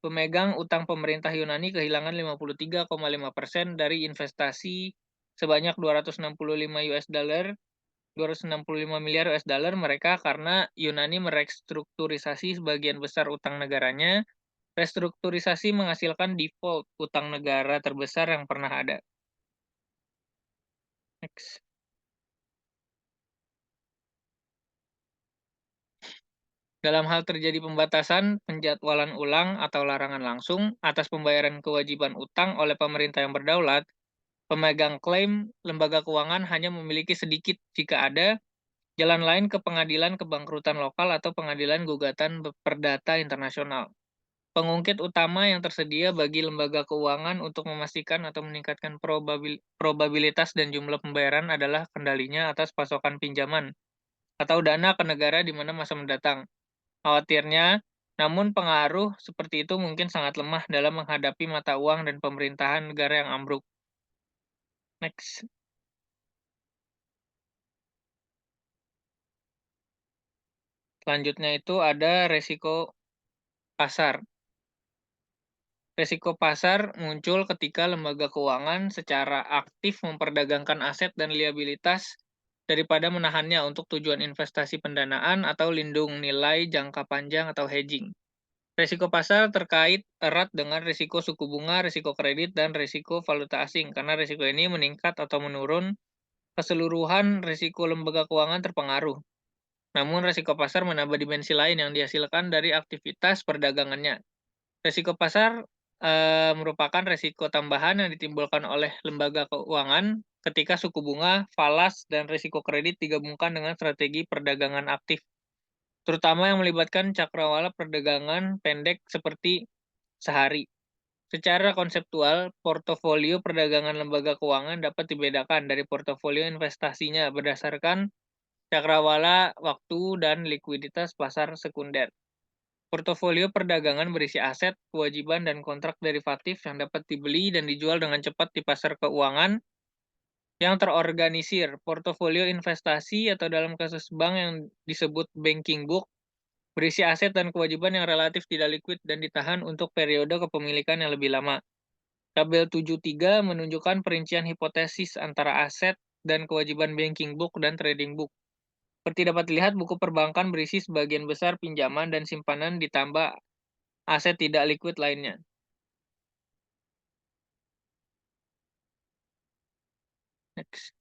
Speaker 2: pemegang utang pemerintah Yunani kehilangan 53,5% dari investasi sebanyak 265 miliar US dollar mereka karena Yunani merestrukturisasi sebagian besar utang negaranya. Restrukturisasi menghasilkan default utang negara terbesar yang pernah ada. Next. Dalam hal terjadi pembatasan, penjadwalan ulang, atau larangan langsung atas pembayaran kewajiban utang oleh pemerintah yang berdaulat, pemegang klaim lembaga keuangan hanya memiliki sedikit, jika ada, jalan lain ke pengadilan kebangkrutan lokal atau pengadilan gugatan perdata internasional. Pengungkit utama yang tersedia bagi lembaga keuangan untuk memastikan atau meningkatkan probabilitas dan jumlah pembayaran adalah kendalinya atas pasokan pinjaman atau dana ke negara di mana masa mendatang. Khawatirnya, namun pengaruh seperti itu mungkin sangat lemah dalam menghadapi mata uang dan pemerintahan negara yang ambruk. Next. Selanjutnya itu ada resiko pasar. Resiko pasar muncul ketika lembaga keuangan secara aktif memperdagangkan aset dan liabilitas daripada menahannya untuk tujuan investasi pendanaan atau lindung nilai jangka panjang atau hedging. Risiko pasar terkait erat dengan risiko suku bunga, risiko kredit, dan risiko valuta asing, karena risiko ini meningkat atau menurun, keseluruhan risiko lembaga keuangan terpengaruh. Namun risiko pasar menambah dimensi lain yang dihasilkan dari aktivitas perdagangannya. Risiko pasar merupakan risiko tambahan yang ditimbulkan oleh lembaga keuangan ketika suku bunga, falas, dan risiko kredit digabungkan dengan strategi perdagangan aktif, terutama yang melibatkan cakrawala perdagangan pendek seperti sehari. Secara konseptual, portofolio perdagangan lembaga keuangan dapat dibedakan dari portofolio investasinya berdasarkan cakrawala waktu dan likuiditas pasar sekunder. Portofolio perdagangan berisi aset, kewajiban, dan kontrak derivatif yang dapat dibeli dan dijual dengan cepat di pasar keuangan yang terorganisir. Portofolio investasi atau dalam kasus bank yang disebut banking book berisi aset dan kewajiban yang relatif tidak liquid dan ditahan untuk periode kepemilikan yang lebih lama. Tabel 73 menunjukkan perincian hipotesis antara aset dan kewajiban banking book dan trading book. Seperti dapat dilihat, buku perbankan berisi sebagian besar pinjaman dan simpanan ditambah aset tidak liquid lainnya. Next.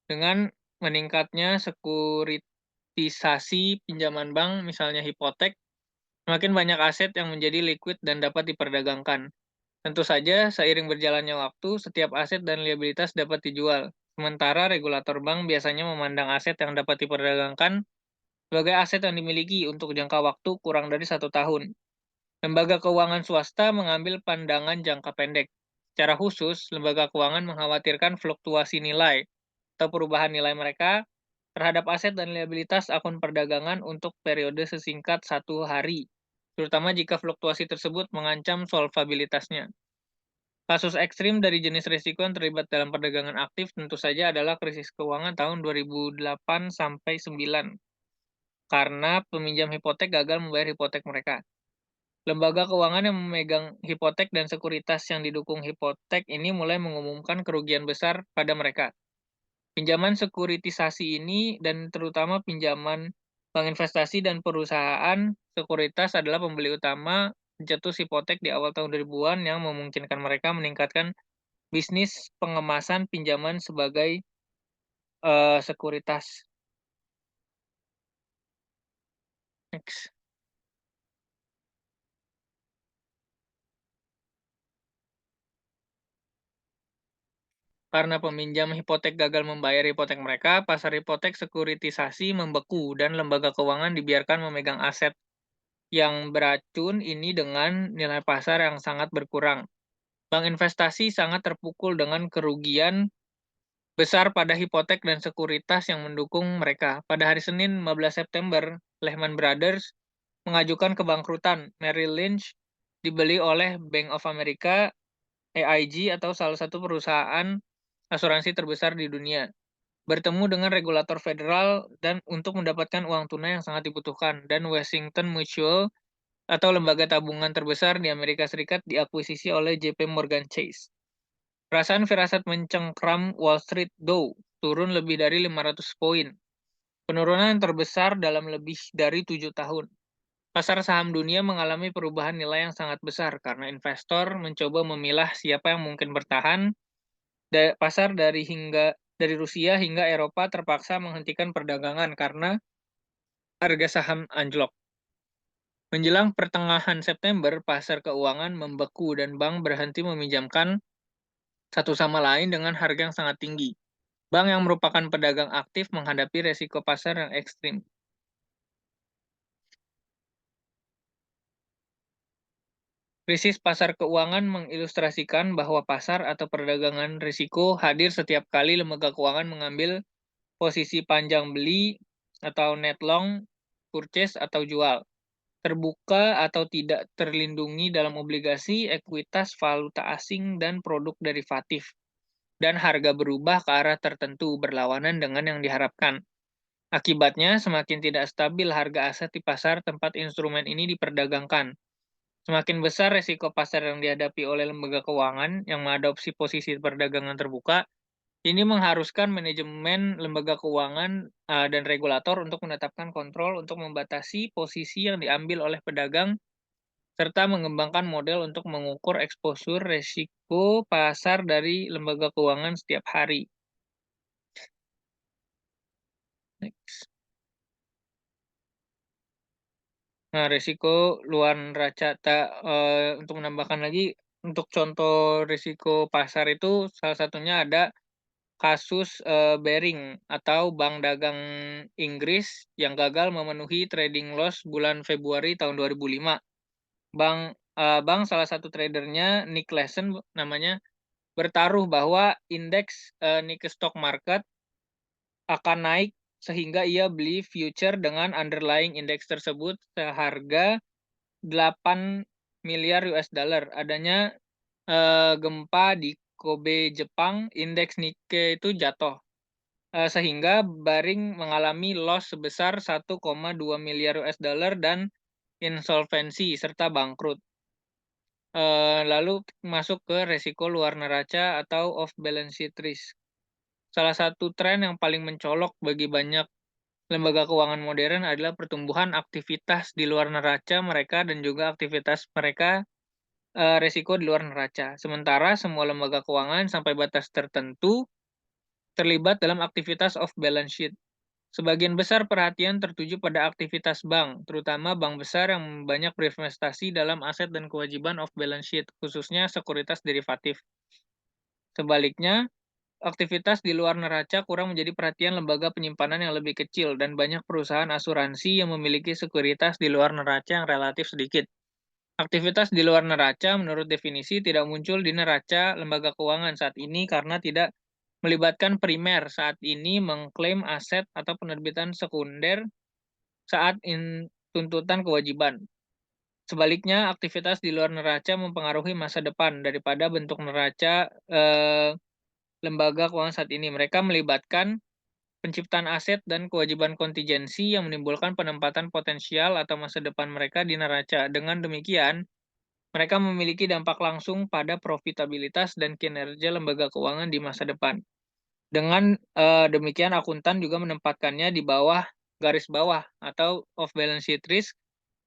Speaker 2: Dengan meningkatnya sekuritisasi pinjaman bank, misalnya hipotek, semakin banyak aset yang menjadi liquid dan dapat diperdagangkan. Tentu saja, seiring berjalannya waktu, setiap aset dan liabilitas dapat dijual. Sementara regulator bank biasanya memandang aset yang dapat diperdagangkan sebagai aset yang dimiliki untuk jangka waktu kurang dari 1 tahun. Lembaga keuangan swasta mengambil pandangan jangka pendek. Secara khusus, lembaga keuangan mengkhawatirkan fluktuasi nilai atau perubahan nilai mereka terhadap aset dan liabilitas akun perdagangan untuk periode sesingkat 1 hari, terutama jika fluktuasi tersebut mengancam solvabilitasnya. Kasus ekstrim dari jenis risiko yang terlibat dalam perdagangan aktif tentu saja adalah krisis keuangan tahun 2008-9, karena peminjam hipotek gagal membayar hipotek mereka. Lembaga keuangan yang memegang hipotek dan sekuritas yang didukung hipotek ini mulai mengumumkan kerugian besar pada mereka. Pinjaman sekuritisasi ini dan terutama pinjaman bank investasi dan perusahaan sekuritas adalah pembeli utama pencetus hipotek di awal tahun 2000-an yang memungkinkan mereka meningkatkan bisnis pengemasan pinjaman sebagai sekuritas. Next. Karena peminjam hipotek gagal membayar hipotek mereka, pasar hipotek sekuritisasi membeku dan lembaga keuangan dibiarkan memegang aset yang beracun ini dengan nilai pasar yang sangat berkurang. Bank investasi sangat terpukul dengan kerugian besar pada hipotek dan sekuritas yang mendukung mereka. Pada hari Senin 15 September, Lehman Brothers mengajukan kebangkrutan. Merrill Lynch dibeli oleh Bank of America, AIG, atau salah satu perusahaan asuransi terbesar di dunia. Bertemu dengan regulator federal dan untuk mendapatkan uang tunai yang sangat dibutuhkan. Dan Washington Mutual atau lembaga tabungan terbesar di Amerika Serikat diakuisisi oleh JP Morgan Chase. Perasaan firasat mencengkram Wall Street Dow turun lebih dari 500 poin. Penurunan terbesar dalam lebih dari 7 tahun. Pasar saham dunia mengalami perubahan nilai yang sangat besar karena investor mencoba memilah siapa yang mungkin bertahan. Pasar dari Rusia hingga Eropa terpaksa menghentikan perdagangan karena harga saham anjlok. Menjelang pertengahan September, pasar keuangan membeku dan bank berhenti meminjamkan satu sama lain dengan harga yang sangat tinggi. Bank yang merupakan pedagang aktif menghadapi resiko pasar yang ekstrim. Krisis pasar keuangan mengilustrasikan bahwa pasar atau perdagangan risiko hadir setiap kali lembaga keuangan mengambil posisi panjang beli atau net long, purchase atau jual, terbuka atau tidak terlindungi dalam obligasi, ekuitas, valuta asing, dan produk derivatif. Dan harga berubah ke arah tertentu berlawanan dengan yang diharapkan. Akibatnya, semakin tidak stabil harga aset di pasar tempat instrumen ini diperdagangkan. Semakin besar resiko pasar yang dihadapi oleh lembaga keuangan yang mengadopsi posisi perdagangan terbuka, ini mengharuskan manajemen lembaga keuangan dan regulator untuk menetapkan kontrol untuk membatasi posisi yang diambil oleh pedagang serta mengembangkan model untuk mengukur eksposur resiko pasar dari lembaga keuangan setiap hari. Next. Nah, risiko luar neraca. Untuk menambahkan lagi, untuk contoh risiko pasar itu salah satunya ada kasus Barings atau Bank Dagang Inggris yang gagal memenuhi trading loss bulan Februari tahun 2005. Bank salah satu tradernya, Nick Leeson namanya, bertaruh bahwa indeks Nikkei Stock Market akan naik sehingga ia beli future dengan underlying indeks tersebut seharga 8 miliar US dollar. Adanya gempa di Kobe, Jepang, indeks Nikkei itu jatuh. Sehingga Baring mengalami loss sebesar 1,2 miliar US dollar dan insolvensi serta bangkrut. Lalu masuk ke resiko luar neraca atau off balance sheet risk. Salah satu tren yang paling mencolok bagi banyak lembaga keuangan modern adalah pertumbuhan aktivitas di luar neraca mereka dan juga aktivitas mereka resiko di luar neraca. Sementara semua lembaga keuangan sampai batas tertentu terlibat dalam aktivitas off balance sheet. Sebagian besar perhatian tertuju pada aktivitas bank, terutama bank besar yang banyak berinvestasi dalam aset dan kewajiban off balance sheet, khususnya sekuritas derivatif. Sebaliknya, aktivitas di luar neraca kurang menjadi perhatian lembaga penyimpanan yang lebih kecil dan banyak perusahaan asuransi yang memiliki sekuritas di luar neraca yang relatif sedikit. Aktivitas di luar neraca menurut definisi tidak muncul di neraca lembaga keuangan saat ini karena tidak melibatkan primer saat ini mengklaim aset atau penerbitan sekunder saat tuntutan kewajiban. Sebaliknya, aktivitas di luar neraca mempengaruhi masa depan daripada bentuk neraca lembaga keuangan saat ini. Mereka melibatkan penciptaan aset dan kewajiban kontingensi yang menimbulkan penempatan potensial atau masa depan mereka di neraca. Dengan demikian, mereka memiliki dampak langsung pada profitabilitas dan kinerja lembaga keuangan di masa depan. Dengan demikian, akuntan juga menempatkannya di bawah garis bawah atau off balance sheet risk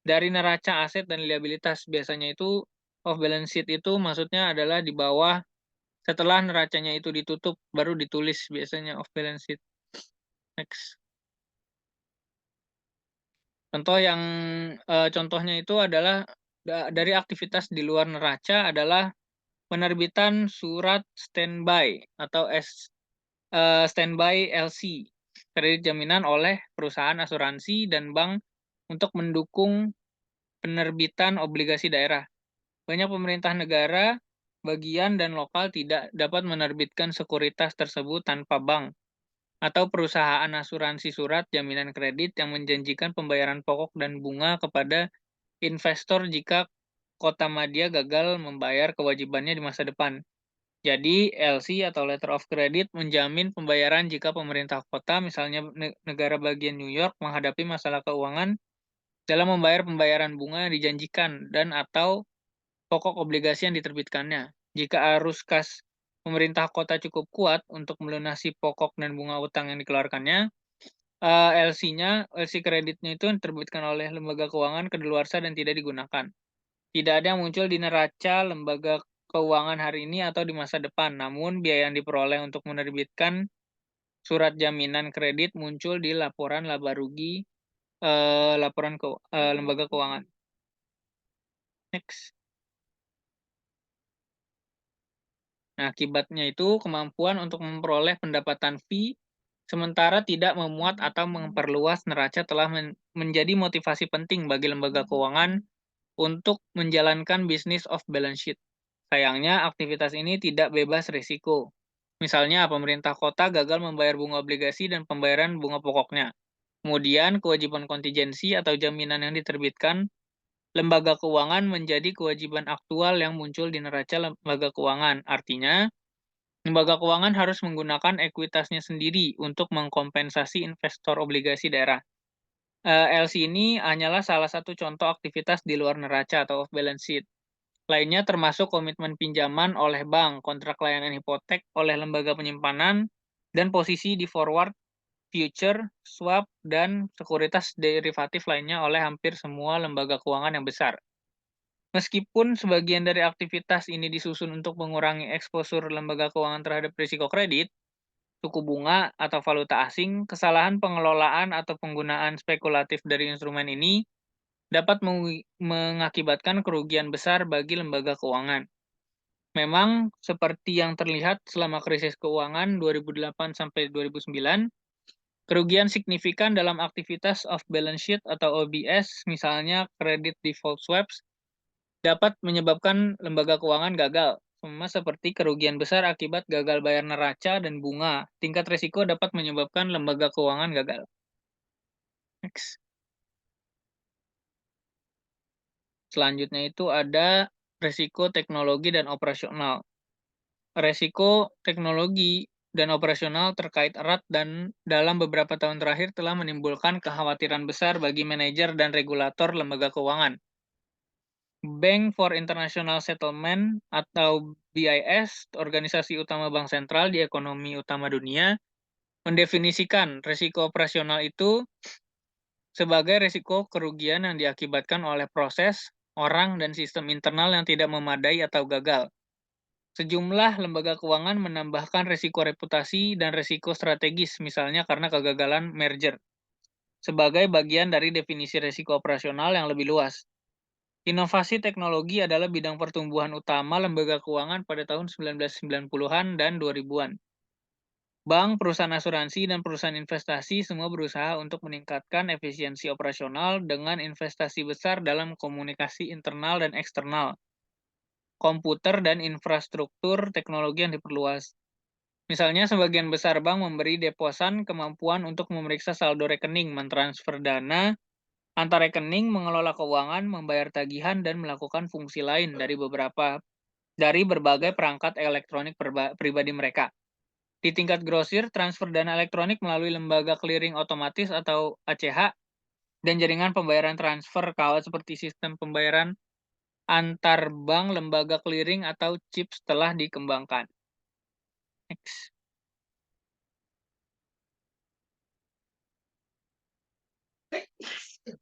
Speaker 2: dari neraca aset dan liabilitas. Biasanya itu off balance sheet itu maksudnya adalah di bawah setelah neracanya itu ditutup baru ditulis biasanya off balance sheet. Next. Contohnya itu adalah dari aktivitas di luar neraca adalah penerbitan surat standby atau standby LC, kredit jaminan oleh perusahaan asuransi dan bank untuk mendukung penerbitan obligasi daerah. Banyak pemerintah negara, bagian dan lokal tidak dapat menerbitkan sekuritas tersebut tanpa bank atau perusahaan asuransi surat jaminan kredit yang menjanjikan pembayaran pokok dan bunga kepada investor jika kota madya gagal membayar kewajibannya di masa depan. Jadi, LC atau Letter of Credit menjamin pembayaran jika pemerintah kota, misalnya negara bagian New York, menghadapi masalah keuangan dalam membayar pembayaran bunga yang dijanjikan dan atau pokok obligasi yang diterbitkannya. Jika arus kas pemerintah kota cukup kuat untuk melunasi pokok dan bunga utang yang dikeluarkannya, LC kreditnya itu diterbitkan oleh lembaga keuangan kedaluarsa dan tidak digunakan. Tidak ada yang muncul di neraca lembaga keuangan hari ini atau di masa depan, namun biaya yang diperoleh untuk menerbitkan surat jaminan kredit muncul di laporan laba rugi laporan lembaga keuangan. Next. Nah, akibatnya itu kemampuan untuk memperoleh pendapatan fee sementara tidak memuat atau memperluas neraca telah menjadi motivasi penting bagi lembaga keuangan untuk menjalankan bisnis off balance sheet. Sayangnya, aktivitas ini tidak bebas risiko. Misalnya, pemerintah kota gagal membayar bunga obligasi dan pembayaran bunga pokoknya. Kemudian, kewajiban kontingensi atau jaminan yang diterbitkan lembaga keuangan menjadi kewajiban aktual yang muncul di neraca lembaga keuangan. Artinya, lembaga keuangan harus menggunakan ekuitasnya sendiri untuk mengkompensasi investor obligasi daerah. LC ini hanyalah salah satu contoh aktivitas di luar neraca atau off balance sheet. Lainnya termasuk komitmen pinjaman oleh bank, kontrak layanan hipotek oleh lembaga penyimpanan, dan posisi di forward, future, swap, dan sekuritas derivatif lainnya oleh hampir semua lembaga keuangan yang besar. Meskipun sebagian dari aktivitas ini disusun untuk mengurangi eksposur lembaga keuangan terhadap risiko kredit, suku bunga, atau valuta asing, kesalahan pengelolaan atau penggunaan spekulatif dari instrumen ini dapat mengakibatkan kerugian besar bagi lembaga keuangan. Memang, seperti yang terlihat selama krisis keuangan 2008 sampai 2009, kerugian signifikan dalam aktivitas off balance sheet atau OBS, misalnya credit default swaps, dapat menyebabkan lembaga keuangan gagal, sama seperti kerugian besar akibat gagal bayar neraca dan bunga. Tingkat risiko dapat menyebabkan lembaga keuangan gagal. Next. Selanjutnya itu ada risiko teknologi dan operasional. Risiko teknologi dan operasional terkait erat dan dalam beberapa tahun terakhir telah menimbulkan kekhawatiran besar bagi manajer dan regulator lembaga keuangan. Bank for International Settlement atau BIS, organisasi utama bank sentral di ekonomi utama dunia, mendefinisikan risiko operasional itu sebagai risiko kerugian yang diakibatkan oleh proses, orang, dan sistem internal yang tidak memadai atau gagal. Sejumlah lembaga keuangan menambahkan risiko reputasi dan risiko strategis, misalnya karena kegagalan merger, sebagai bagian dari definisi risiko operasional yang lebih luas. Inovasi teknologi adalah bidang pertumbuhan utama lembaga keuangan pada tahun 1990-an dan 2000-an. Bank, perusahaan asuransi, dan perusahaan investasi semua berusaha untuk meningkatkan efisiensi operasional dengan investasi besar dalam komunikasi internal dan eksternal, komputer, dan infrastruktur teknologi yang diperluas. Misalnya, sebagian besar bank memberi deposan kemampuan untuk memeriksa saldo rekening, mentransfer dana, antar rekening, mengelola keuangan, membayar tagihan, dan melakukan fungsi lain dari berbagai perangkat elektronik pribadi mereka. Di tingkat grosir, transfer dana elektronik melalui lembaga clearing otomatis atau ACH dan jaringan pembayaran transfer kawat seperti sistem pembayaran antar bank, lembaga clearing atau CHIPS telah dikembangkan. Next.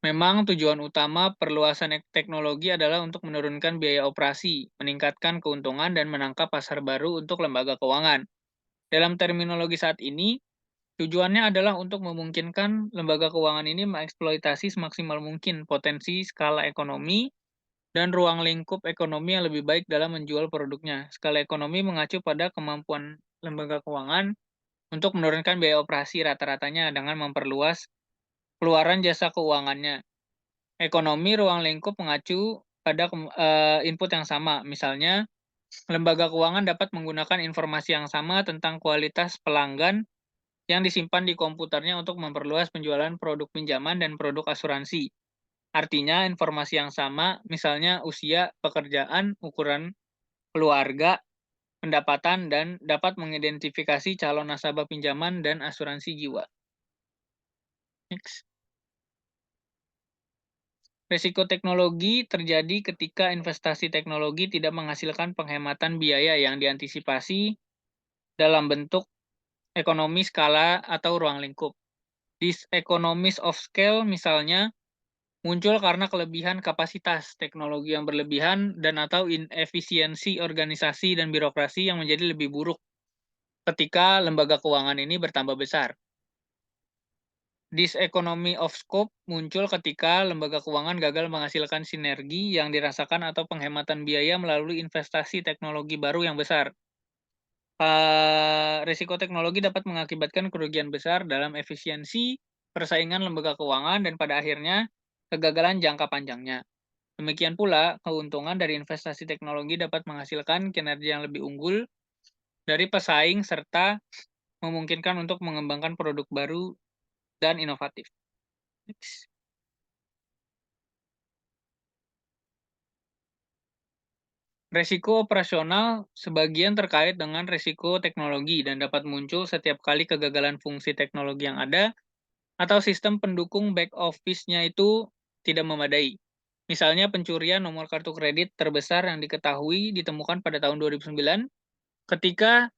Speaker 2: Memang tujuan utama perluasan teknologi adalah untuk menurunkan biaya operasi, meningkatkan keuntungan, dan menangkap pasar baru untuk lembaga keuangan. Dalam terminologi saat ini, tujuannya adalah untuk memungkinkan lembaga keuangan ini mengeksploitasi semaksimal mungkin potensi skala ekonomi dan ruang lingkup ekonomi yang lebih baik dalam menjual produknya. Skala ekonomi mengacu pada kemampuan lembaga keuangan untuk menurunkan biaya operasi rata-ratanya dengan memperluas keluaran jasa keuangannya. Ekonomi ruang lingkup mengacu pada input yang sama. Misalnya, lembaga keuangan dapat menggunakan informasi yang sama tentang kualitas pelanggan yang disimpan di komputernya untuk memperluas penjualan produk pinjaman dan produk asuransi. Artinya, informasi yang sama, misalnya usia, pekerjaan, ukuran keluarga, pendapatan, dan dapat mengidentifikasi calon nasabah pinjaman dan asuransi jiwa. Next. Risiko teknologi terjadi ketika investasi teknologi tidak menghasilkan penghematan biaya yang diantisipasi dalam bentuk ekonomi skala atau ruang lingkup. Diseconomies of scale misalnya muncul karena kelebihan kapasitas teknologi yang berlebihan dan atau inefisiensi organisasi dan birokrasi yang menjadi lebih buruk ketika lembaga keuangan ini bertambah besar. Diseconomy of scope muncul ketika lembaga keuangan gagal menghasilkan sinergi yang dirasakan atau penghematan biaya melalui investasi teknologi baru yang besar. Risiko teknologi dapat mengakibatkan kerugian besar dalam efisiensi persaingan lembaga keuangan dan pada akhirnya kegagalan jangka panjangnya. Demikian pula, keuntungan dari investasi teknologi dapat menghasilkan kinerja yang lebih unggul dari pesaing serta memungkinkan untuk mengembangkan produk baru dan inovatif. Next. Resiko operasional sebagian terkait dengan resiko teknologi dan dapat muncul setiap kali kegagalan fungsi teknologi yang ada atau sistem pendukung back office-nya itu tidak memadai. Misalnya pencurian nomor kartu kredit terbesar yang diketahui ditemukan pada tahun 2009 ketika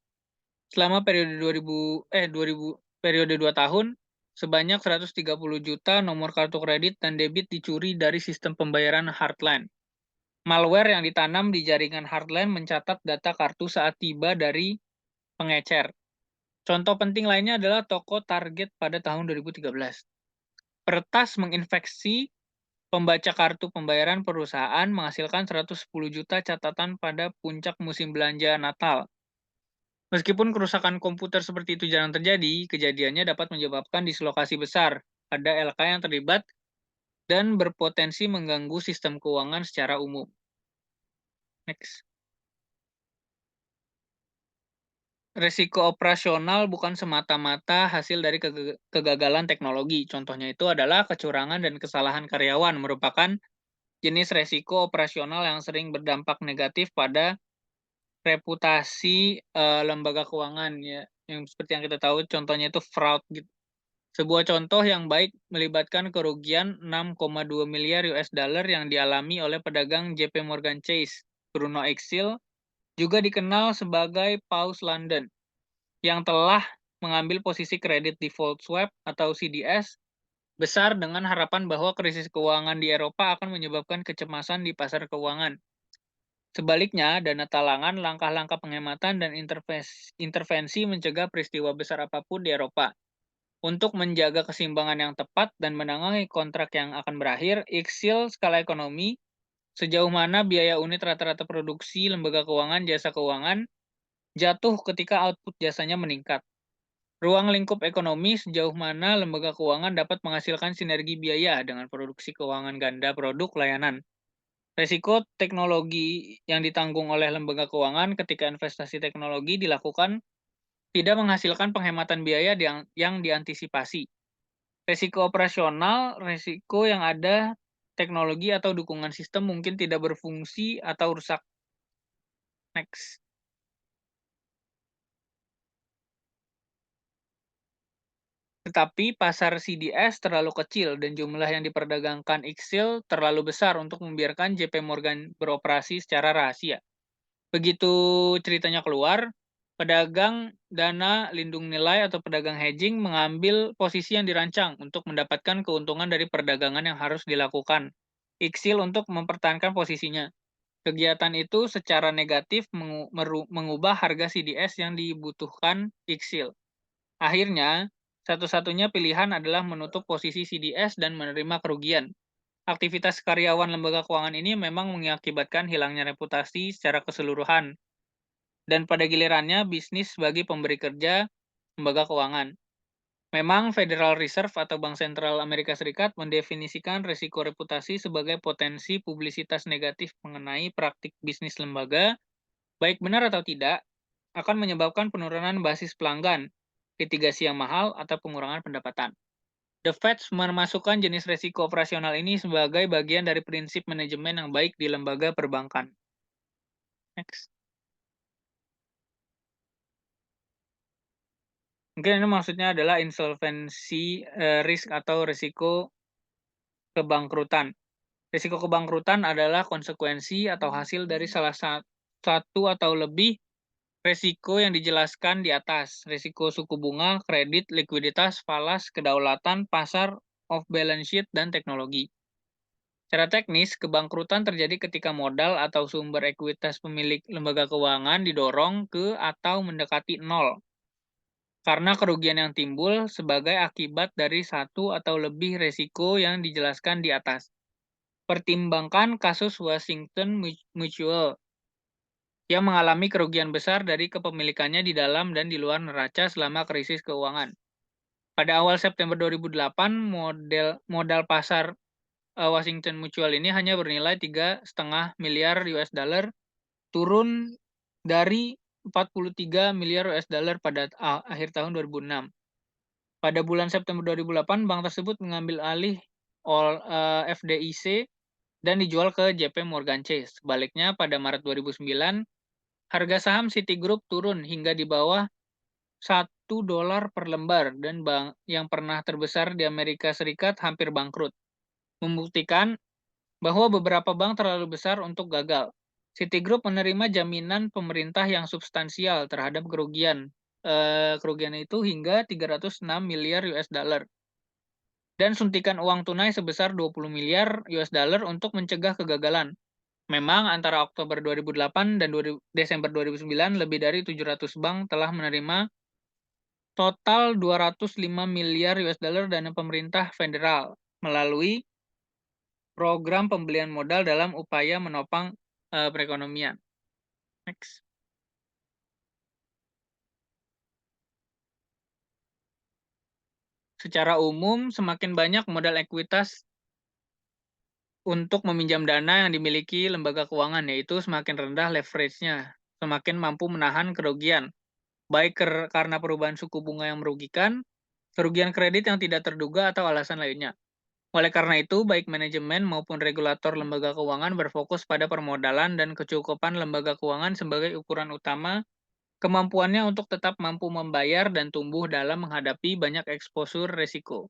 Speaker 2: selama periode 2 tahun sebanyak 130 juta nomor kartu kredit dan debit dicuri dari sistem pembayaran Heartland. Malware yang ditanam di jaringan Heartland mencatat data kartu saat tiba dari pengecer. Contoh penting lainnya adalah toko Target pada tahun 2013. Peretas menginfeksi pembaca kartu pembayaran perusahaan menghasilkan 110 juta catatan pada puncak musim belanja Natal. Meskipun kerusakan komputer seperti itu jarang terjadi, kejadiannya dapat menyebabkan dislokasi besar pada LK yang terlibat dan berpotensi mengganggu sistem keuangan secara umum. Next. Resiko operasional bukan semata-mata hasil dari kegagalan teknologi. Contohnya itu adalah kecurangan dan kesalahan karyawan merupakan jenis resiko operasional yang sering berdampak negatif pada reputasi lembaga keuangan ya. Yang seperti yang kita tahu contohnya itu fraud gitu. Sebuah contoh yang baik melibatkan kerugian 6,2 miliar US dollar yang dialami oleh pedagang JP Morgan Chase, Bruno Exil, juga dikenal sebagai Paus London, yang telah mengambil posisi kredit default swap atau CDS besar dengan harapan bahwa krisis keuangan di Eropa akan menyebabkan kecemasan di pasar keuangan. Sebaliknya, dana talangan, langkah-langkah penghematan, dan intervensi mencegah peristiwa besar apapun di Eropa. Untuk menjaga keseimbangan yang tepat dan menangani kontrak yang akan berakhir, ICSIL skala ekonomi, sejauh mana biaya unit rata-rata produksi lembaga keuangan jasa keuangan jatuh ketika output jasanya meningkat. Ruang lingkup ekonomi, sejauh mana lembaga keuangan dapat menghasilkan sinergi biaya dengan produksi keuangan ganda produk layanan. Resiko teknologi yang ditanggung oleh lembaga keuangan ketika investasi teknologi dilakukan tidak menghasilkan penghematan biaya yang diantisipasi. Resiko operasional, resiko yang ada teknologi atau dukungan sistem mungkin tidak berfungsi atau rusak. Next. Tetapi pasar CDS terlalu kecil dan jumlah yang diperdagangkan ICSIL terlalu besar untuk membiarkan JP Morgan beroperasi secara rahasia. Begitu ceritanya keluar, pedagang dana lindung nilai atau pedagang hedging mengambil posisi yang dirancang untuk mendapatkan keuntungan dari perdagangan yang harus dilakukan ICSIL untuk mempertahankan posisinya. Kegiatan itu secara negatif mengubah harga CDS yang dibutuhkan ICSIL. Akhirnya, satu-satunya pilihan adalah menutup posisi CDS dan menerima kerugian. Aktivitas karyawan lembaga keuangan ini memang mengakibatkan hilangnya reputasi secara keseluruhan, dan pada gilirannya bisnis bagi pemberi kerja lembaga keuangan. Memang Federal Reserve atau Bank Sentral Amerika Serikat mendefinisikan risiko reputasi sebagai potensi publisitas negatif mengenai praktik bisnis lembaga, baik benar atau tidak, akan menyebabkan penurunan basis pelanggan, litigasi yang mahal, atau pengurangan pendapatan. The Fed memasukkan jenis risiko operasional ini sebagai bagian dari prinsip manajemen yang baik di lembaga perbankan. Next. Mungkin ini maksudnya adalah insolvency risk atau risiko kebangkrutan. Risiko kebangkrutan adalah konsekuensi atau hasil dari salah satu atau lebih risiko yang dijelaskan di atas. Risiko suku bunga, kredit, likuiditas, falas, kedaulatan, pasar, off-balance sheet, dan teknologi. Secara teknis, kebangkrutan terjadi ketika modal atau sumber ekuitas pemilik lembaga keuangan didorong ke atau mendekati nol karena kerugian yang timbul sebagai akibat dari satu atau lebih risiko yang dijelaskan di atas. Pertimbangkan kasus Washington Mutual yang mengalami kerugian besar dari kepemilikannya di dalam dan di luar neraca selama krisis keuangan. Pada awal September 2008, modal pasar Washington Mutual ini hanya bernilai 3,5 miliar US dollar, turun dari 43 miliar US dollar pada akhir tahun 2006. Pada bulan September 2008, bank tersebut mengambil alih FDIC dan dijual ke JP Morgan Chase. Sebaliknya, pada Maret 2009, harga saham Citigroup turun hingga di bawah $1 per lembar dan bank yang pernah terbesar di Amerika Serikat hampir bangkrut, membuktikan bahwa beberapa bank terlalu besar untuk gagal. Citigroup menerima jaminan pemerintah yang substansial terhadap kerugian. Kerugian itu hingga 306 miliar US dollar. Dan suntikan uang tunai sebesar 20 miliar US dollar untuk mencegah kegagalan. Memang antara Oktober 2008 dan Desember 2009, lebih dari 700 bank telah menerima total 205 miliar US dollar dana pemerintah federal melalui program pembelian modal dalam upaya menopang perekonomian. Next. Secara umum, semakin banyak modal ekuitas untuk meminjam dana yang dimiliki lembaga keuangan, yaitu semakin rendah leverage-nya, semakin mampu menahan kerugian, baik karena perubahan suku bunga yang merugikan, kerugian kredit yang tidak terduga, atau alasan lainnya. Oleh karena itu, baik manajemen maupun regulator lembaga keuangan berfokus pada permodalan dan kecukupan lembaga keuangan sebagai ukuran utama kemampuannya untuk tetap mampu membayar dan tumbuh dalam menghadapi banyak eksposur risiko.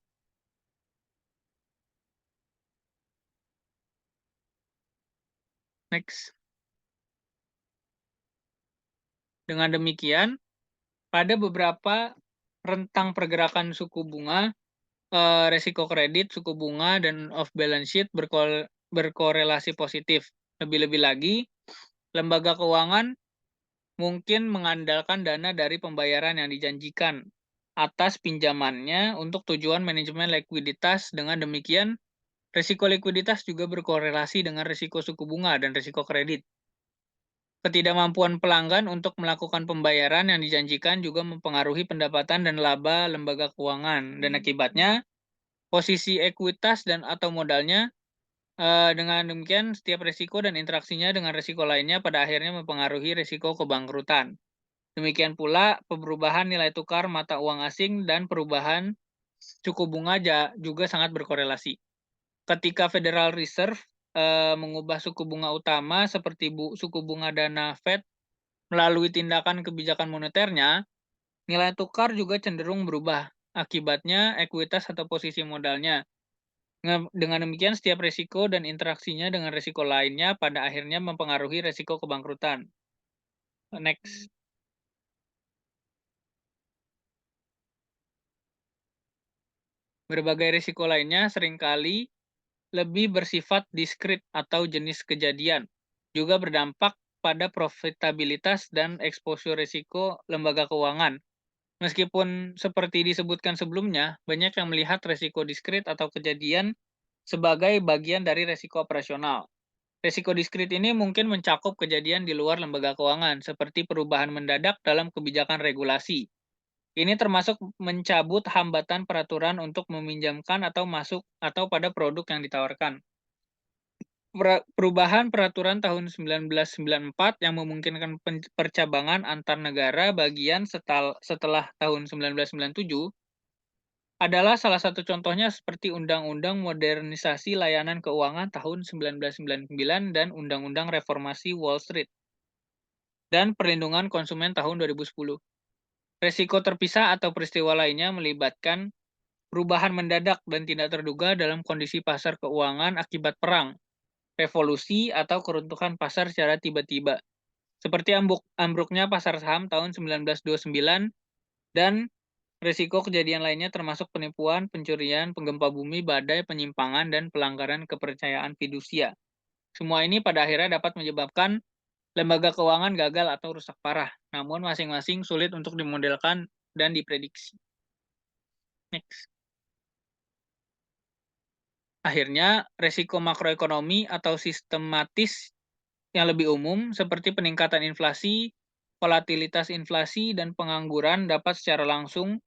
Speaker 2: Next. Dengan demikian, pada beberapa rentang pergerakan suku bunga, risiko kredit, suku bunga, dan off-balance sheet berkorelasi positif. Lebih-lebih lagi, lembaga keuangan mungkin mengandalkan dana dari pembayaran yang dijanjikan atas pinjamannya untuk tujuan manajemen likuiditas. Dengan demikian, risiko likuiditas juga berkorelasi dengan risiko suku bunga dan risiko kredit. Ketidakmampuan pelanggan untuk melakukan pembayaran yang dijanjikan juga mempengaruhi pendapatan dan laba lembaga keuangan. Dan akibatnya, posisi ekuitas dan atau modalnya, dengan demikian setiap risiko dan interaksinya dengan risiko lainnya pada akhirnya mempengaruhi risiko kebangkrutan. Demikian pula perubahan nilai tukar mata uang asing dan perubahan suku bunga juga sangat berkorelasi. Ketika Federal Reserve mengubah suku bunga utama seperti suku bunga dana Fed melalui tindakan kebijakan moneternya, nilai tukar juga cenderung berubah. Akibatnya ekuitas atau posisi modalnya. Dengan demikian, setiap risiko dan interaksinya dengan risiko lainnya pada akhirnya mempengaruhi risiko kebangkrutan. Next. Berbagai risiko lainnya seringkali lebih bersifat diskrit atau jenis kejadian, juga berdampak pada profitabilitas dan eksposur risiko lembaga keuangan. Meskipun seperti disebutkan sebelumnya, banyak yang melihat risiko diskrit atau kejadian sebagai bagian dari resiko operasional. Resiko diskrit ini mungkin mencakup kejadian di luar lembaga keuangan, seperti perubahan mendadak dalam kebijakan regulasi. Ini termasuk mencabut hambatan peraturan untuk meminjamkan atau masuk atau pada produk yang ditawarkan. Perubahan peraturan tahun 1994 yang memungkinkan percabangan antar negara bagian setelah tahun 1997 adalah salah satu contohnya seperti Undang-Undang Modernisasi Layanan Keuangan tahun 1999 dan Undang-Undang Reformasi Wall Street dan Perlindungan Konsumen tahun 2010. Resiko terpisah atau peristiwa lainnya melibatkan perubahan mendadak dan tidak terduga dalam kondisi pasar keuangan akibat perang, revolusi, atau keruntuhan pasar secara tiba-tiba, seperti ambruknya pasar saham tahun 1929 dan risiko kejadian lainnya termasuk penipuan, pencurian, penggempa bumi, badai, penyimpangan, dan pelanggaran kepercayaan fidusia. Semua ini pada akhirnya dapat menyebabkan lembaga keuangan gagal atau rusak parah, namun masing-masing sulit untuk dimodelkan dan diprediksi. Next. Akhirnya, resiko makroekonomi atau sistematis yang lebih umum seperti peningkatan inflasi, volatilitas inflasi, dan pengangguran dapat secara langsung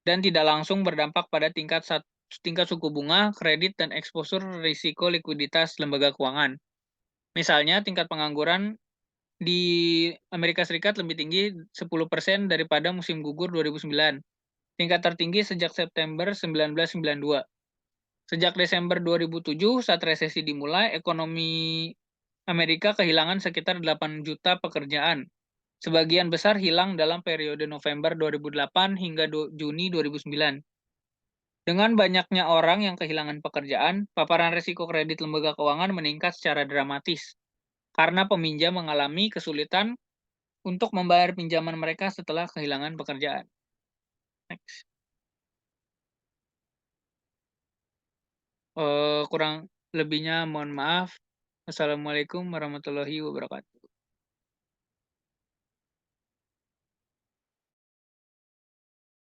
Speaker 2: dan tidak langsung berdampak pada tingkat suku bunga, kredit, dan eksposur risiko likuiditas lembaga keuangan. Misalnya, tingkat pengangguran di Amerika Serikat lebih tinggi 10% daripada musim gugur 2009, tingkat tertinggi sejak September 1992. Sejak Desember 2007, saat resesi dimulai, ekonomi Amerika kehilangan sekitar 8 juta pekerjaan. Sebagian besar hilang dalam periode November 2008 hingga Juni 2009. Dengan banyaknya orang yang kehilangan pekerjaan, paparan risiko kredit lembaga keuangan meningkat secara dramatis karena peminjam mengalami kesulitan untuk membayar pinjaman mereka setelah kehilangan pekerjaan. Next. Kurang lebihnya mohon maaf. Assalamualaikum warahmatullahi wabarakatuh.